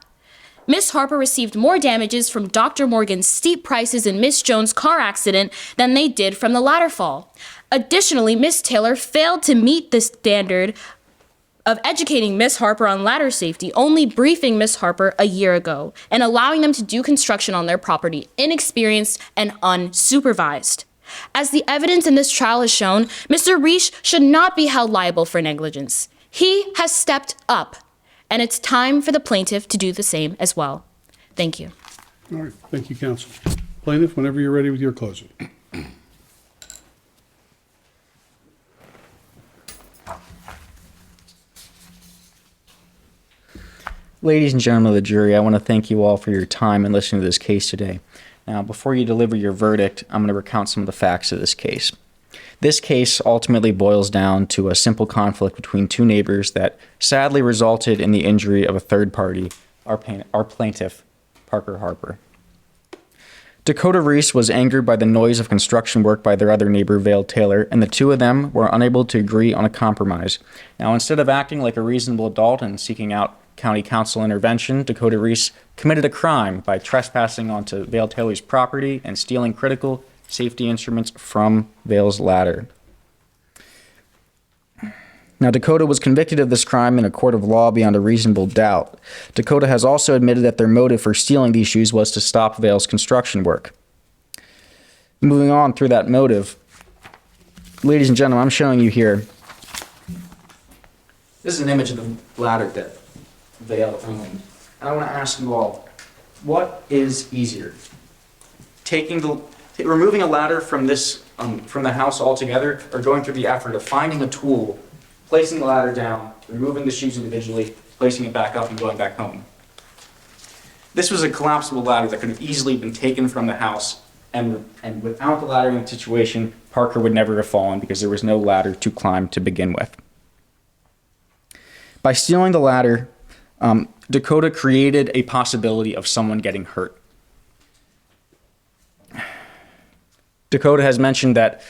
Miss Harper received more damages from Dr. Morgan's steep prices in Miss Jones' car accident than they did from the ladder fall. Additionally, Miss Taylor failed to meet the standard of educating Miss Harper on ladder safety, only briefing Miss Harper a year ago and allowing them to do construction on their property, inexperienced and unsupervised. As the evidence in this trial has shown, Mr. Reese should not be held liable for negligence. He has stepped up. And it's time for the plaintiff to do the same as well. Thank you. All right. Thank you, counsel. Plaintiff, whenever you're ready with your closing. Ladies and gentlemen of the jury, I want to thank you all for your time and listening to this case today. Now, before you deliver your verdict, I'm going to recount some of the facts of this case. This case ultimately boils down to a simple conflict between two neighbors that sadly resulted in the injury of a third party, our plaintiff, Parker Harper. Dakota Reese was angered by the noise of construction work by their other neighbor, Vale Taylor, and the two of them were unable to agree on a compromise. Now, instead of acting like a reasonable adult and seeking out county council intervention, Dakota Reese committed a crime by trespassing onto Vale Taylor's property and stealing critical safety instruments from Vale's ladder. Now, Dakota was convicted of this crime in a court of law beyond a reasonable doubt. Dakota has also admitted that their motive for stealing these shoes was to stop Vale's construction work. Moving on through that motive, ladies and gentlemen, I'm showing you here. This is an image of the ladder that Vale owned. And I want to ask you all, what is easier? Removing a ladder from the house altogether, or going through the effort of finding a tool, placing the ladder down, removing the shoes individually, placing it back up, and going back home? This was a collapsible ladder that could have easily been taken from the house, and without the ladder in the situation, Parker would never have fallen because there was no ladder to climb to begin with. By stealing the ladder, Dakota created a possibility of someone getting hurt. Dakota has mentioned that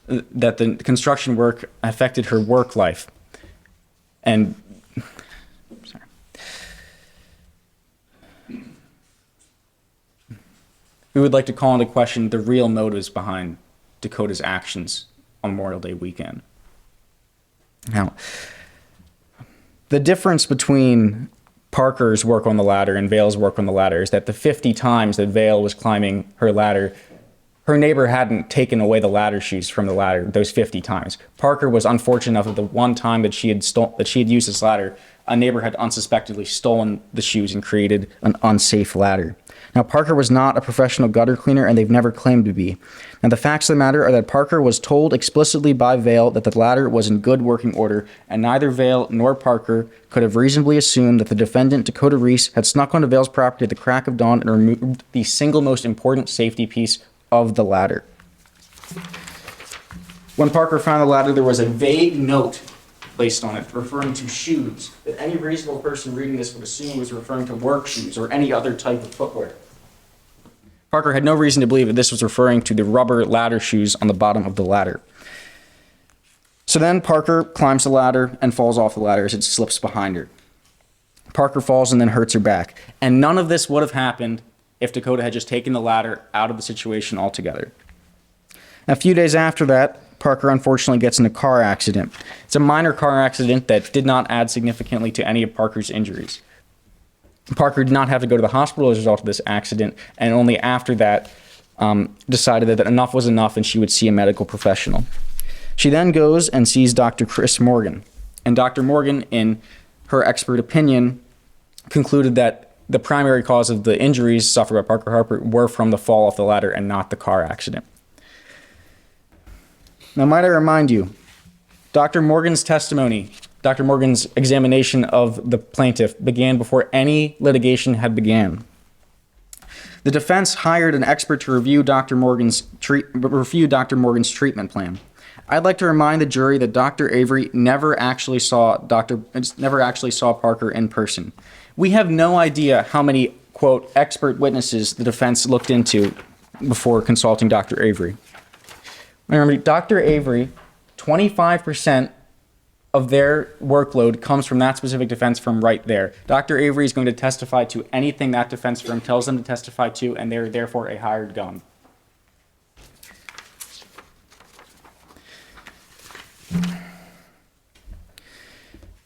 the construction work affected her work life. And we would like to call into question the real motives behind Dakota's actions on Memorial Day weekend. Now, the difference between Parker's work on the ladder and Vale's work on the ladder is that the 50 times that Vale was climbing her ladder, her neighbor hadn't taken away the ladder shoes from the ladder those 50 times. Parker was unfortunate enough that the one time that she had used this ladder, a neighbor had unsuspectingly stolen the shoes and created an unsafe ladder. Now, Parker was not a professional gutter cleaner, and they've never claimed to be. Now, the facts of the matter are that Parker was told explicitly by Vale that the ladder was in good working order, and neither Vale nor Parker could have reasonably assumed that the defendant, Dakota Reese, had snuck onto Vale's property at the crack of dawn and removed the single most important safety piece of the ladder. When Parker found the ladder, there was a vague note placed on it referring to shoes that any reasonable person reading this would assume was referring to work shoes or any other type of footwear. Parker had no reason to believe that this was referring to the rubber ladder shoes on the bottom of the ladder. So then Parker climbs the ladder and falls off the ladder as it slips behind her. Parker falls and then hurts her back. And none of this would have happened if Dakota had just taken the ladder out of the situation altogether. A few days after that, Parker unfortunately gets in a car accident. It's a minor car accident that did not add significantly to any of Parker's injuries. Parker did not have to go to the hospital as a result of this accident, and only after that decided that enough was enough and she would see a medical professional. She then goes and sees Dr. Chris Morgan. And Dr. Morgan, in her expert opinion, concluded that the primary cause of the injuries suffered by Parker Harper were from the fall off the ladder and not the car accident. Now, might I remind you, Dr. Morgan's testimony, Dr. Morgan's examination of the plaintiff began before any litigation had began. The defense hired an expert to review Dr. Morgan's treatment plan. I'd like to remind the jury that Dr. Avery never actually saw Parker in person. We have no idea how many, quote, expert witnesses the defense looked into before consulting Dr. Avery. Remember, Dr. Avery, 25% of their workload comes from that specific defense firm right there. Dr. Avery is going to testify to anything that defense firm tells them to testify to, and they're therefore a hired gun.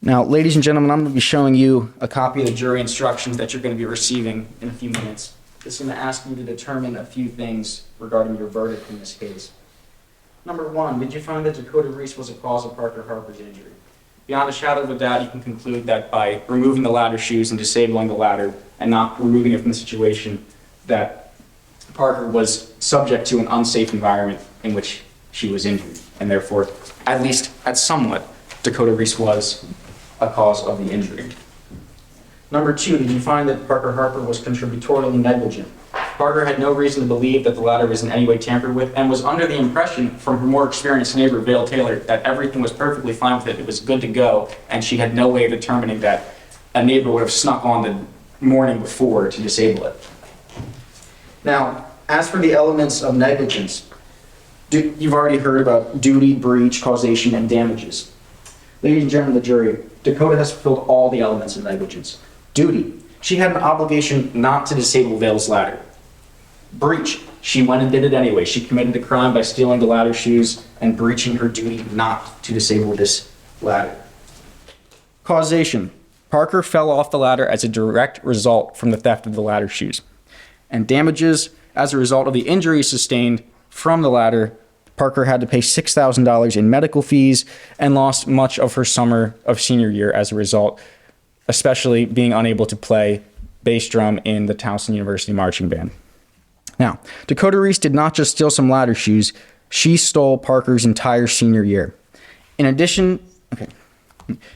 Now, ladies and gentlemen, I'm going to be showing you a copy of the jury instructions that you're going to be receiving in a few minutes. This is going to ask you to determine a few things regarding your verdict in this case. Number one, did you find that Dakota Reese was a cause of Parker Harper's injury? Beyond a shadow of a doubt, you can conclude that by removing the ladder shoes and disabling the ladder and not removing it from the situation, that Parker was subject to an unsafe environment in which she was injured. And therefore, at least at somewhat, Dakota Reese was a cause of the injury. Number two, did you find that Parker Harper was contributorily negligent? Parker had no reason to believe that the ladder was in any way tampered with and was under the impression from her more experienced neighbor, Vale Taylor, that everything was perfectly fine with it. It was good to go, and she had no way of determining that a neighbor would have snuck on the morning before to disable it. Now, as for the elements of negligence, you've already heard about duty, breach, causation, and damages. Ladies and gentlemen of the jury, Dakota has fulfilled all the elements of negligence. Duty, she had an obligation not to disable Vale's ladder. Breach, she went and did it anyway. She committed a crime by stealing the ladder shoes and breaching her duty not to disable this ladder. Causation, Parker fell off the ladder as a direct result from the theft of the ladder shoes. And damages, as a result of the injuries sustained from the ladder, Parker had to pay $6,000 in medical fees and lost much of her summer of senior year as a result, especially being unable to play bass drum in the Towson University marching band. Now, Dakota Reese did not just steal some ladder shoes, she stole Parker's entire senior year. In addition,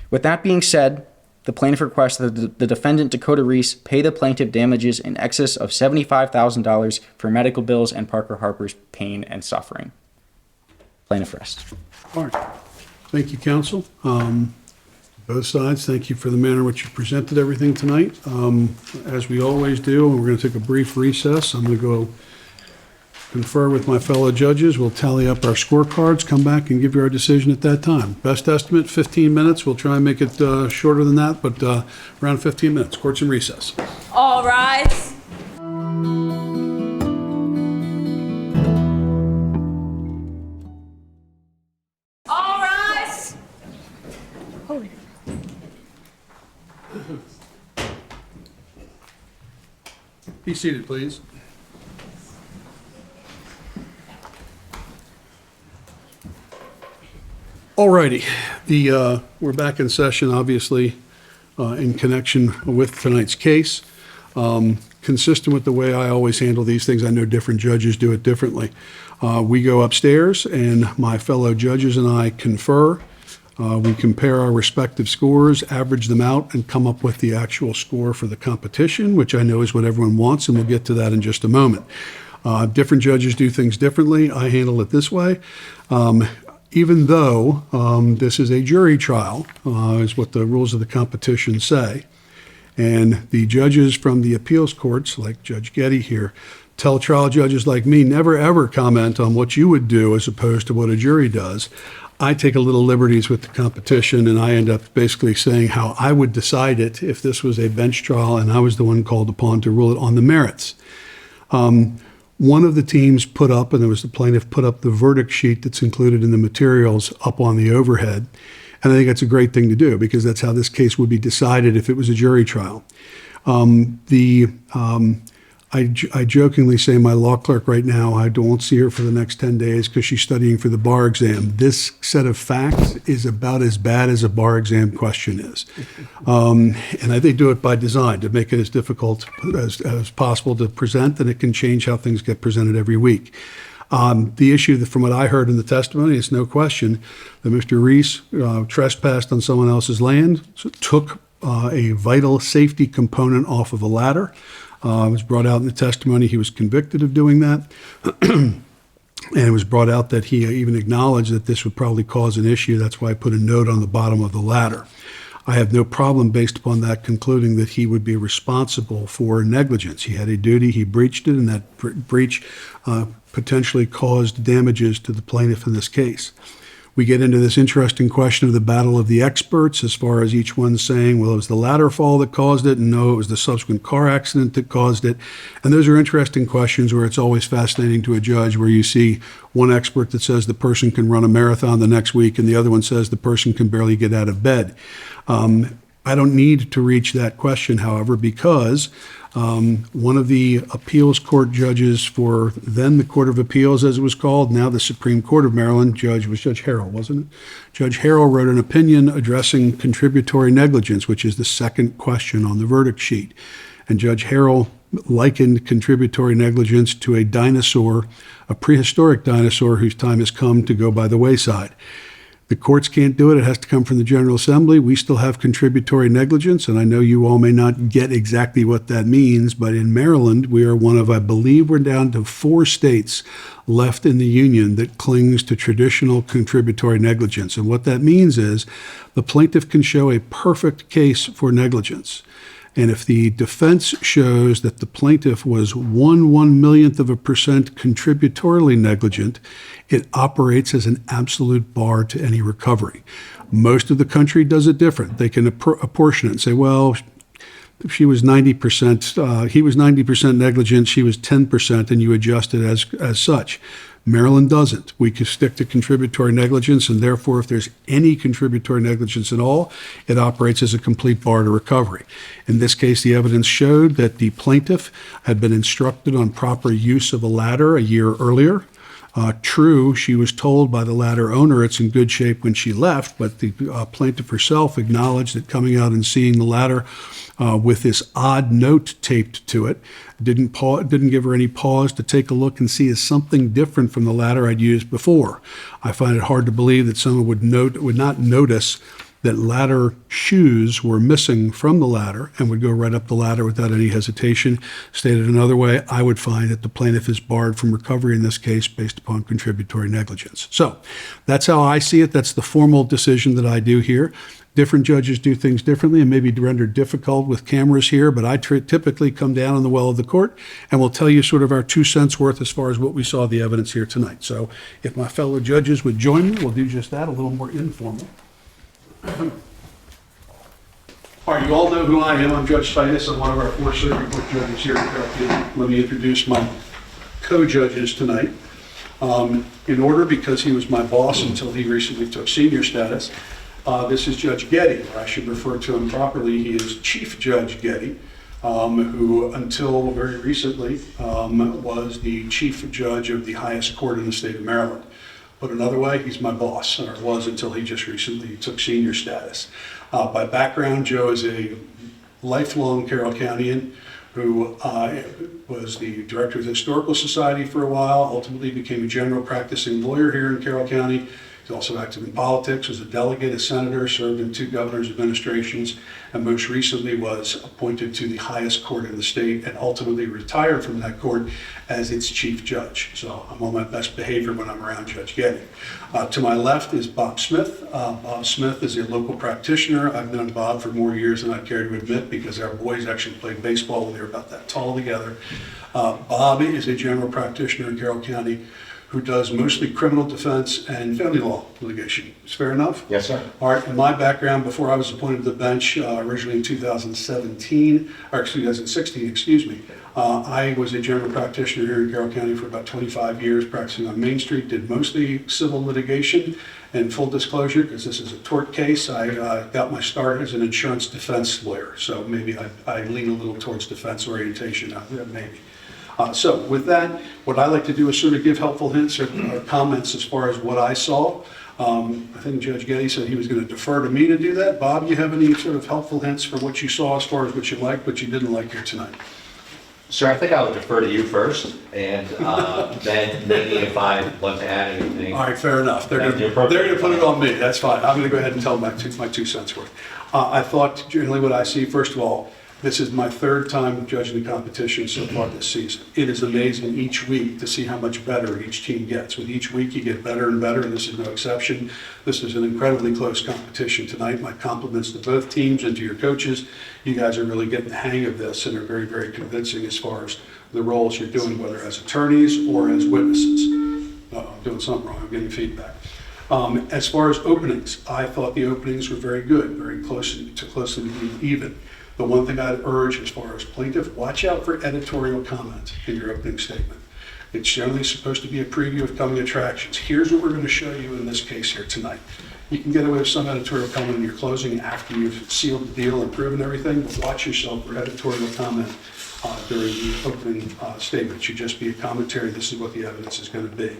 with that being said, the plaintiff requests that the defendant, Dakota Reese, pay the plaintiff damages in excess of $75,000 for medical bills and Parker Harper's pain and suffering. Plaintiff rests. All right. Thank you, counsel. Both sides, thank you for the manner in which you presented everything tonight. As we always do, we're going to take a brief recess. I'm going to go confer with my fellow judges. We'll tally up our scorecards, come back and give you our decision at that time. Best estimate, 15 minutes. We'll try and make it shorter than that, but around 15 minutes. Court's in recess. All rise. All rise. Be seated, please. All righty. We're back in session, obviously, in connection with tonight's case. Consistent with the way I always handle these things, I know different judges do it differently. We go upstairs, and my fellow judges and I confer. We compare our respective scores, average them out, and come up with the actual score for the competition, which I know is what everyone wants, and we'll get to that in just a moment. Different judges do things differently. I handle it this way. Even though this is a jury trial, is what the rules of the competition say, and the judges from the appeals courts, like Judge Getty here, tell trial judges like me, never ever comment on what you would do as opposed to what a jury does. I take a little liberties with the competition, and I end up basically saying how I would decide it if this was a bench trial and I was the one called upon to rule it on the merits. One of the teams put up, and it was the plaintiff, put up the verdict sheet that's included in the materials up on the overhead. And I think that's a great thing to do because that's how this case would be decided if it was a jury trial. I jokingly say my law clerk right now, I won't see her for the next 10 days because she's studying for the bar exam. This set of facts is about as bad as a bar exam question is. And I think they do it by design to make it as difficult as possible to present, and it can change how things get presented every week. The issue, from what I heard in the testimony, it's no question that Mr. Reese trespassed on someone else's land, took a vital safety component off of a ladder. It was brought out in the testimony he was convicted of doing that. And it was brought out that he even acknowledged that this would probably cause an issue. That's why I put a note on the bottom of the ladder. I have no problem based upon that concluding that he would be responsible for negligence. He had a duty, he breached it, and that breach potentially caused damages to the plaintiff in this case. We get into this interesting question of the battle of the experts as far as each one saying, well, it was the ladder fall that caused it, and no, it was the subsequent car accident that caused it. And those are interesting questions where it's always fascinating to a judge where you see one expert that says the person can run a marathon the next week and the other one says the person can barely get out of bed. I don't need to reach that question, however, because one of the appeals court judges for then the Court of Appeals, as it was called, now the Supreme Court of Maryland, was Judge Harrell, wasn't it? Judge Harrell wrote an opinion addressing contributory negligence, which is the second question on the verdict sheet. And Judge Harrell likened contributory negligence to a dinosaur, a prehistoric dinosaur whose time has come to go by the wayside. The courts can't do it. It has to come from the General Assembly. We still have contributory negligence, and I know you all may not get exactly what that means, but in Maryland, we are one of, I believe we're down to 4 states left in the union that clings to traditional contributory negligence. And what that means is the plaintiff can show a perfect case for negligence. And if the defense shows that the plaintiff was 1/1,000,000% contributorily negligent, it operates as an absolute bar to any recovery. Most of the country does it different. They can apportion it and say, well, she was 90%, he was 90% negligent, she was 10%, and you adjust it as such. Maryland doesn't. We can stick to contributory negligence, and therefore, if there's any contributory negligence at all, it operates as a complete bar to recovery. In this case, the evidence showed that the plaintiff had been instructed on proper use of a ladder a year earlier. True, she was told by the ladder owner it's in good shape when she left, but the plaintiff herself acknowledged that coming out and seeing the ladder with this odd note taped to it didn't give her any pause to take a look and see is something different from the ladder I'd used before. I find it hard to believe that someone would not notice that ladder shoes were missing from the ladder and would go right up the ladder without any hesitation. Stated another way, I would find that the plaintiff is barred from recovery in this case based upon contributory negligence. So that's how I see it. That's the formal decision that I do here. Different judges do things differently and maybe rendered difficult with cameras here, but I typically come down on the well of the court and will tell you sort of our 2 cents worth as far as what we saw the evidence here tonight. So if my fellow judges would join me, we'll do just that, a little more informal. All right, you all know who I am. I'm Judge Titus. I'm one of our 4 circuit court judges here at Carroll County. Let me introduce my co-judges tonight. In order, because he was my boss until he recently took senior status, this is Judge Getty, or I should refer to him properly. He is Chief Judge Getty, who until very recently was the Chief Judge of the highest court in the state of Maryland. Put another way, he's my boss, or was until he just recently took senior status. By background, Joe is a lifelong Carroll Countyan who was the director of the Historical Society for a while, ultimately became a general practicing lawyer here in Carroll County. He's also active in politics, was a delegate, a senator, served in 2 governor's administrations, and most recently was appointed to the highest court in the state and ultimately retired from that court as its chief judge. So I'm on my best behavior when I'm around Judge Getty. To my left is Bob Smith. Bob Smith is a local practitioner. I've known Bob for more years than I care to admit because our boys actually played baseball when they were about that tall together. Bob is a general practitioner in Carroll County who does mostly criminal defense and family law litigation. Is fair enough? Yes, sir. All right, in my background, before I was appointed to the bench, originally in 2016, I was a general practitioner here in Carroll County for about 25 years, practicing on Main Street, did mostly civil litigation. And full disclosure, because this is a tort case, I got my start as an insurance defense lawyer. So maybe I lean a little towards defense orientation, maybe. So with that, what I like to do is sort of give helpful hints or comments as far as what I saw. I think Judge Getty said he was going to defer to me to do that. Bob, you have any sort of helpful hints for what you saw as far as what you liked, what you didn't like here tonight? Sir, I think I would defer to you first, and then maybe if I want to add anything. All right, fair enough. They're going to put it on me. That's fine. I'm going to go ahead and tell my 2 cents worth. I thought generally what I see, first of all, this is my 3rd time judging the competition so far this season. It is amazing each week to see how much better each team gets. With each week, you get better and better, and this is no exception. This is an incredibly close competition tonight. My compliments to both teams and to your coaches. You guys are really getting the hang of this and are very, very convincing as far as the roles you're doing, whether as attorneys or as witnesses. I'm doing something wrong. I'm getting feedback. As far as openings, I thought the openings were very good, very closely being even. The one thing I'd urge as far as plaintiff, watch out for editorial comment in your opening statement. It's generally supposed to be a preview of coming attractions. Here's what we're going to show you in this case here tonight. You can get away with some editorial comment in your closing after you've sealed the deal and proven everything, but watch yourself for editorial comment during the opening statement. It should just be a commentary. This is what the evidence is going to be.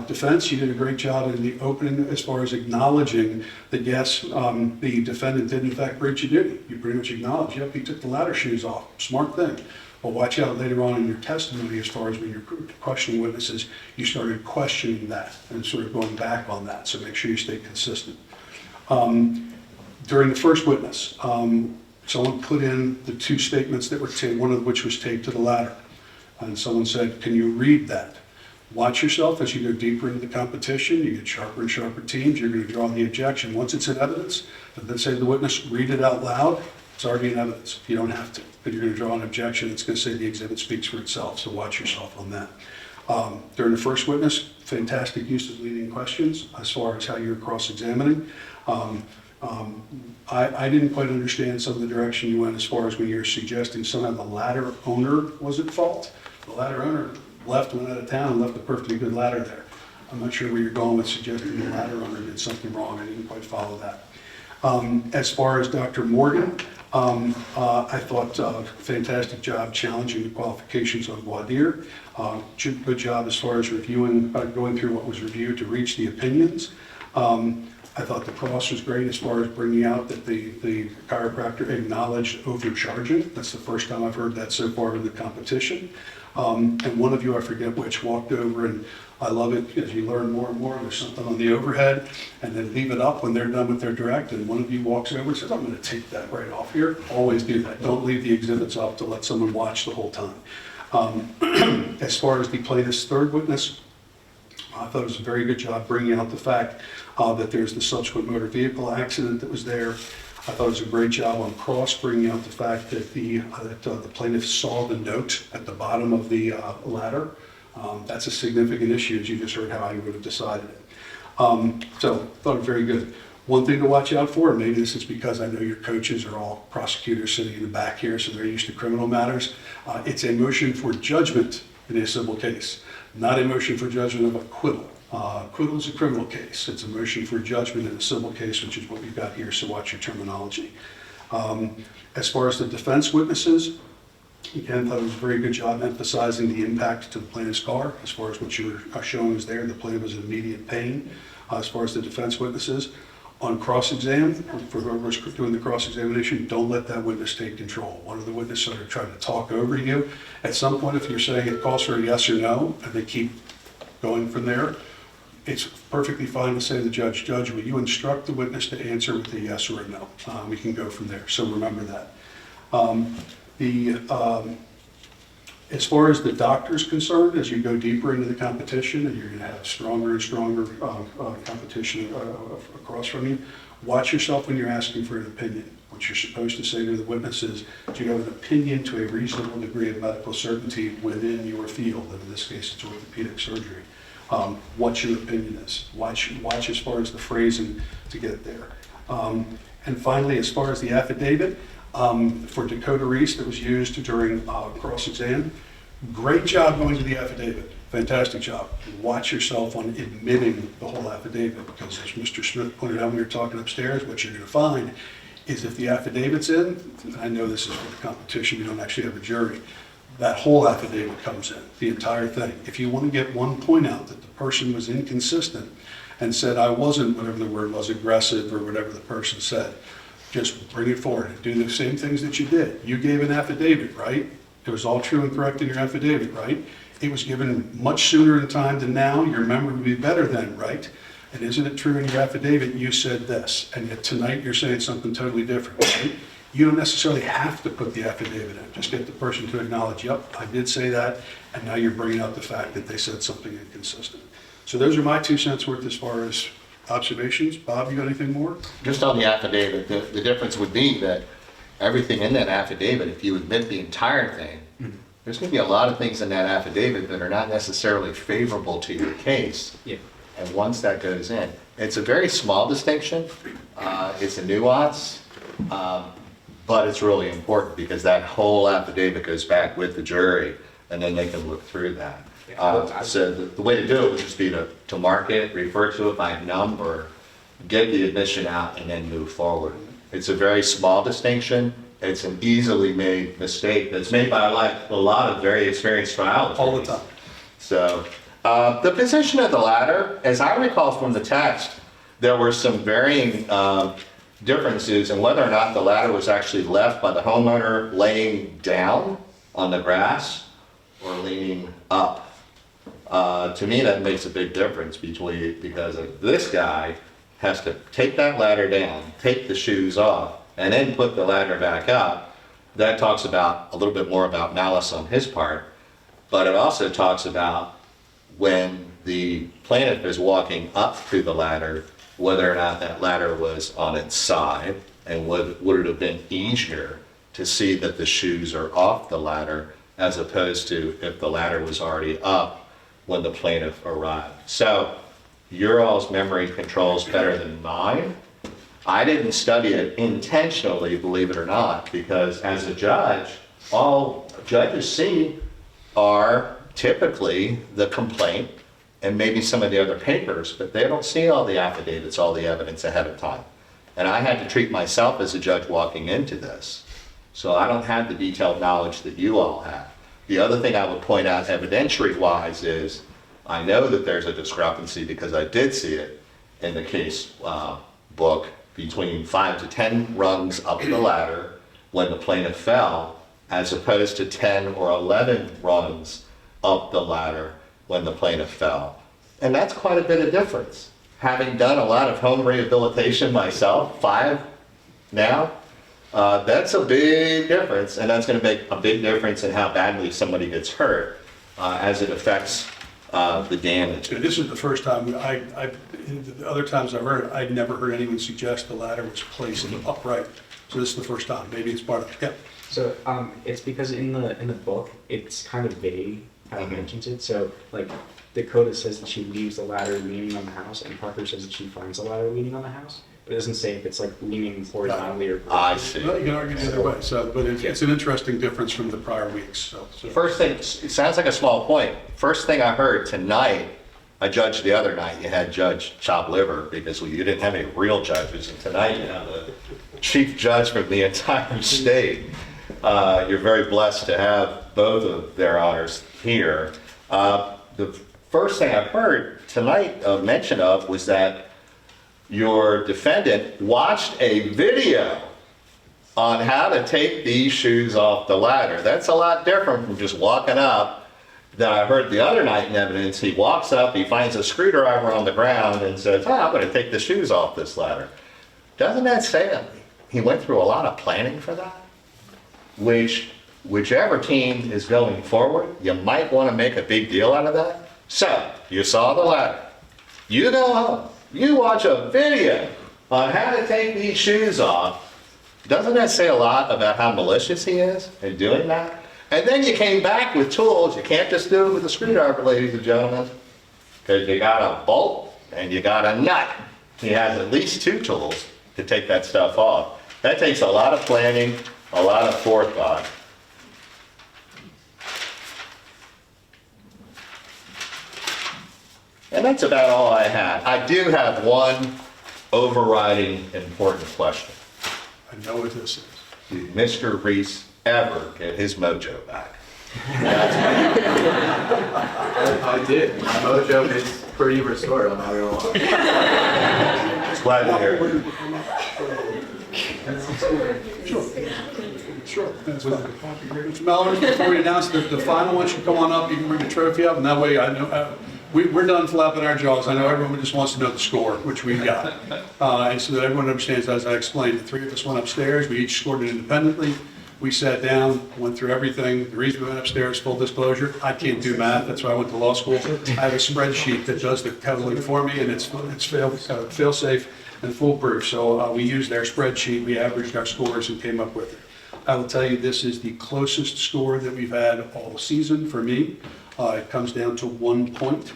Defense, you did a great job in the opening as far as acknowledging that yes, the defendant did in fact breach a duty. You pretty much acknowledged, yep, he took the ladder shoes off. Smart thing. But watch out later on in your testimony as far as when you're questioning witnesses, you started questioning that and sort of going back on that. So make sure you stay consistent. During the first witness, someone put in the two statements that were taped, one of which was taped to the ladder. And someone said, can you read that? Watch yourself as you go deeper into the competition. You get sharper and sharper teams. You're going to draw the objection. Once it's in evidence, then say to the witness, read it out loud. It's already in evidence. You don't have to. But you're going to draw an objection. It's going to say the exhibit speaks for itself. So watch yourself on that. During the first witness, fantastic use of leading questions as far as how you're cross-examining. I didn't quite understand some of the direction you went as far as when you're suggesting somehow the ladder owner was at fault. The ladder owner went out of town and left a perfectly good ladder there. I'm not sure where you're going with suggesting the ladder owner did something wrong. I didn't quite follow that. As far as Dr. Morgan, I thought fantastic job challenging the qualifications on voir dire. Good job as far as reviewing, going through what was reviewed to reach the opinions. I thought the cross was great as far as bringing out that the chiropractor acknowledged overcharging. That's the first time I've heard that so far in the competition. And one of you, I forget which, walked over, and I love it as you learn more and more. There's something on the overhead, and then leave it up when they're done with their direct, and one of you walks over and says, I'm going to take that right off here. Always do that. Don't leave the exhibits up to let someone watch the whole time. As far as the plaintiff's third witness, I thought it was a very good job bringing out the fact that there's the subsequent motor vehicle accident that was there. I thought it was a great job on cross bringing out the fact that the plaintiff saw the note at the bottom of the ladder. That's a significant issue, as you just heard how I would have decided it. So I thought it was very good. One thing to watch out for, and maybe this is because I know your coaches are all prosecutors sitting in the back here, so they're used to criminal matters. It's a motion for judgment in a civil case, not a motion for judgment of acquittal. Acquittal is a criminal case. It's a motion for judgment in a civil case, which is what we've got here, so watch your terminology. As far as the defense witnesses, again, I thought it was a very good job emphasizing the impact to the plaintiff's car. As far as what you were showing was there, the plaintiff was in immediate pain. As far as the defense witnesses, on cross-exam, for whoever's doing the cross-examination, don't let that witness take control. One of the witnesses sort of trying to talk over you. At some point, if you're saying it calls for a yes or no, and they keep going from there, it's perfectly fine to say to the judge, Judge, will you instruct the witness to answer with a yes or a no? We can go from there, so remember that. As far as the doctor's concerned, as you go deeper into the competition and you're going to have stronger and stronger competition across from you, watch yourself when you're asking for an opinion. What you're supposed to say to the witness is, do you have an opinion to a reasonable degree of medical certainty within your field? And in this case, it's orthopedic surgery. What your opinion is. Watch as far as the phrasing to get there. And finally, as far as the affidavit, for Dakota Reese that was used during cross-exam, great job going to the affidavit. Fantastic job. Watch yourself on admitting the whole affidavit, because as Mr. Smith pointed out when we were talking upstairs, what you're going to find is if the affidavit's in, and I know this is for the competition, we don't actually have a jury, that whole affidavit comes in, the entire thing. If you want to get one point out that the person was inconsistent and said, I wasn't, whatever the word was, aggressive or whatever the person said, just bring it forward and do the same things that you did. You gave an affidavit, right? It was all true and correct in your affidavit, right? It was given much sooner in time than now. Your memory would be better then, right? And isn't it true in your affidavit you said this, and yet tonight you're saying something totally different, right? You don't necessarily have to put the affidavit in. Just get the person to acknowledge, yep, I did say that, and now you're bringing out the fact that they said something inconsistent. So those are my 2 cents worth as far as observations. Bob, you got anything more? Just on the affidavit, the difference would be that everything in that affidavit, if you admit the entire thing, there's going to be a lot of things in that affidavit that are not necessarily favorable to your case. Yeah. And once that goes in, it's a very small distinction. It's a nuance, but it's really important because that whole affidavit goes back with the jury, and then they can look through that. So the way to do it would just be to mark it, refer to it by number, get the admission out, and then move forward. It's a very small distinction. It's an easily made mistake that's made by a lot of very experienced trial attorneys. All the time. So the position of the ladder, as I recall from the text, there were some varying differences in whether or not the ladder was actually left by the homeowner laying down on the grass or leaning up. To me, that makes a big difference because this guy has to take that ladder down, take the shoes off, and then put the ladder back up. That talks about a little bit more about malice on his part, but it also talks about when the plaintiff is walking up to the ladder, whether or not that ladder was on its side, and would it have been easier to see that the shoes are off the ladder as opposed to if the ladder was already up when the plaintiff arrived. So your all's memory control's better than mine. I didn't study it intentionally, believe it or not, because as a judge, all judges see are typically the complaint and maybe some of the other papers, but they don't see all the affidavits, all the evidence ahead of time. And I had to treat myself as a judge walking into this. So I don't have the detailed knowledge that you all have. The other thing I would point out evidentiary-wise is I know that there's a discrepancy because I did see it in the case book between 5 to 10 rungs up the ladder when the plaintiff fell, as opposed to 10 or 11 rungs up the ladder when the plaintiff fell. And that's quite a bit of difference. Having done a lot of home rehabilitation myself, 5 now, that's a big difference, and that's going to make a big difference in how badly somebody gets hurt as it affects the damage. This is the first time, the other times I've heard, I'd never heard anyone suggest the ladder was placed upright. So this is the first time. Maybe it's part of it. Yep. So it's because in the book, it's kind of vague how it mentions it. So like Dakota says that she leaves the ladder leaning on the house, and Parker says that she finds the ladder leaning on the house. But it doesn't say if it's like leaning horizontally or vertically. I see. Well, you can argue the other way. So, but it's an interesting difference from the prior weeks. So. First thing, it sounds like a small point. First thing I heard tonight, I judged the other night, you had Judge Chop Liver because you didn't have any real judges, and tonight you have the chief judge from the entire state. You're very blessed to have both of their honors here. The first thing I heard tonight mention of was that your defendant watched a video on how to take these shoes off the ladder. That's a lot different from just walking up. That I heard the other night in evidence, he walks up, he finds a screwdriver on the ground and says, I'm going to take the shoes off this ladder. Doesn't that say that he went through a lot of planning for that? Whichever team is going forward, you might want to make a big deal out of that. So, you saw the ladder. You go home. You watch a video on how to take these shoes off. Doesn't that say a lot about how malicious he is in doing that? And then you came back with tools. You can't just do it with a screwdriver, ladies and gentlemen, because you got a bolt and you got a nut. He has at least 2 tools to take that stuff off. That takes a lot of planning, a lot of forethought. And that's about all I had. I do have one overriding important question. I know what this is. Did Mr. Reese ever get his mojo back? I did. My mojo is pretty restored, I'm not gonna lie. Glad to hear it. Sure. That's fine. Mr. Mellor, before we announce the final one, should come on up. You can bring the trophy up, and that way I know we're done flapping our jaws. I know everyone just wants to know the score, which we got, and so that everyone understands. As I explained, the 3 of us went upstairs. We each scored it independently. We sat down, went through everything. The reason we went upstairs, full disclosure, I can't do math. That's why I went to law school. I have a spreadsheet that does the totaling for me, and it's fail-safe and foolproof. So we used their spreadsheet. We averaged our scores and came up with it. I will tell you, this is the closest score that we've had all season for me. It comes down to 1 point,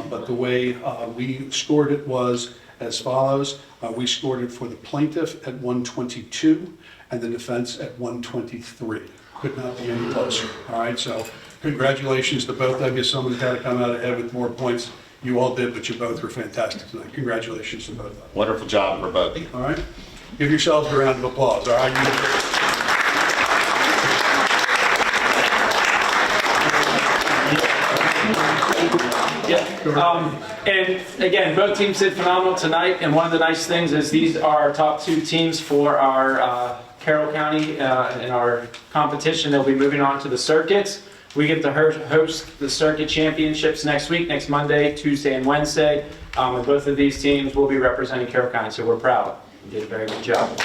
but the way we scored it was as follows. We scored it for the plaintiff at 122 and the defense at 123. Could not be any closer. All right, so congratulations to both of you. Someone's got to come out ahead with more points. You all did, but you both were fantastic tonight. Congratulations to both of you. Wonderful job for both. All right, give yourselves a round of applause. All right. And again, both teams did phenomenal tonight, and one of the nice things is these are our top 2 teams for our Carroll County in our competition. They'll be moving on to the circuits. We get to host the circuit championships next week, next Monday, Tuesday, and Wednesday. And both of these teams will be representing Carroll County, so we're proud. You did a very good job.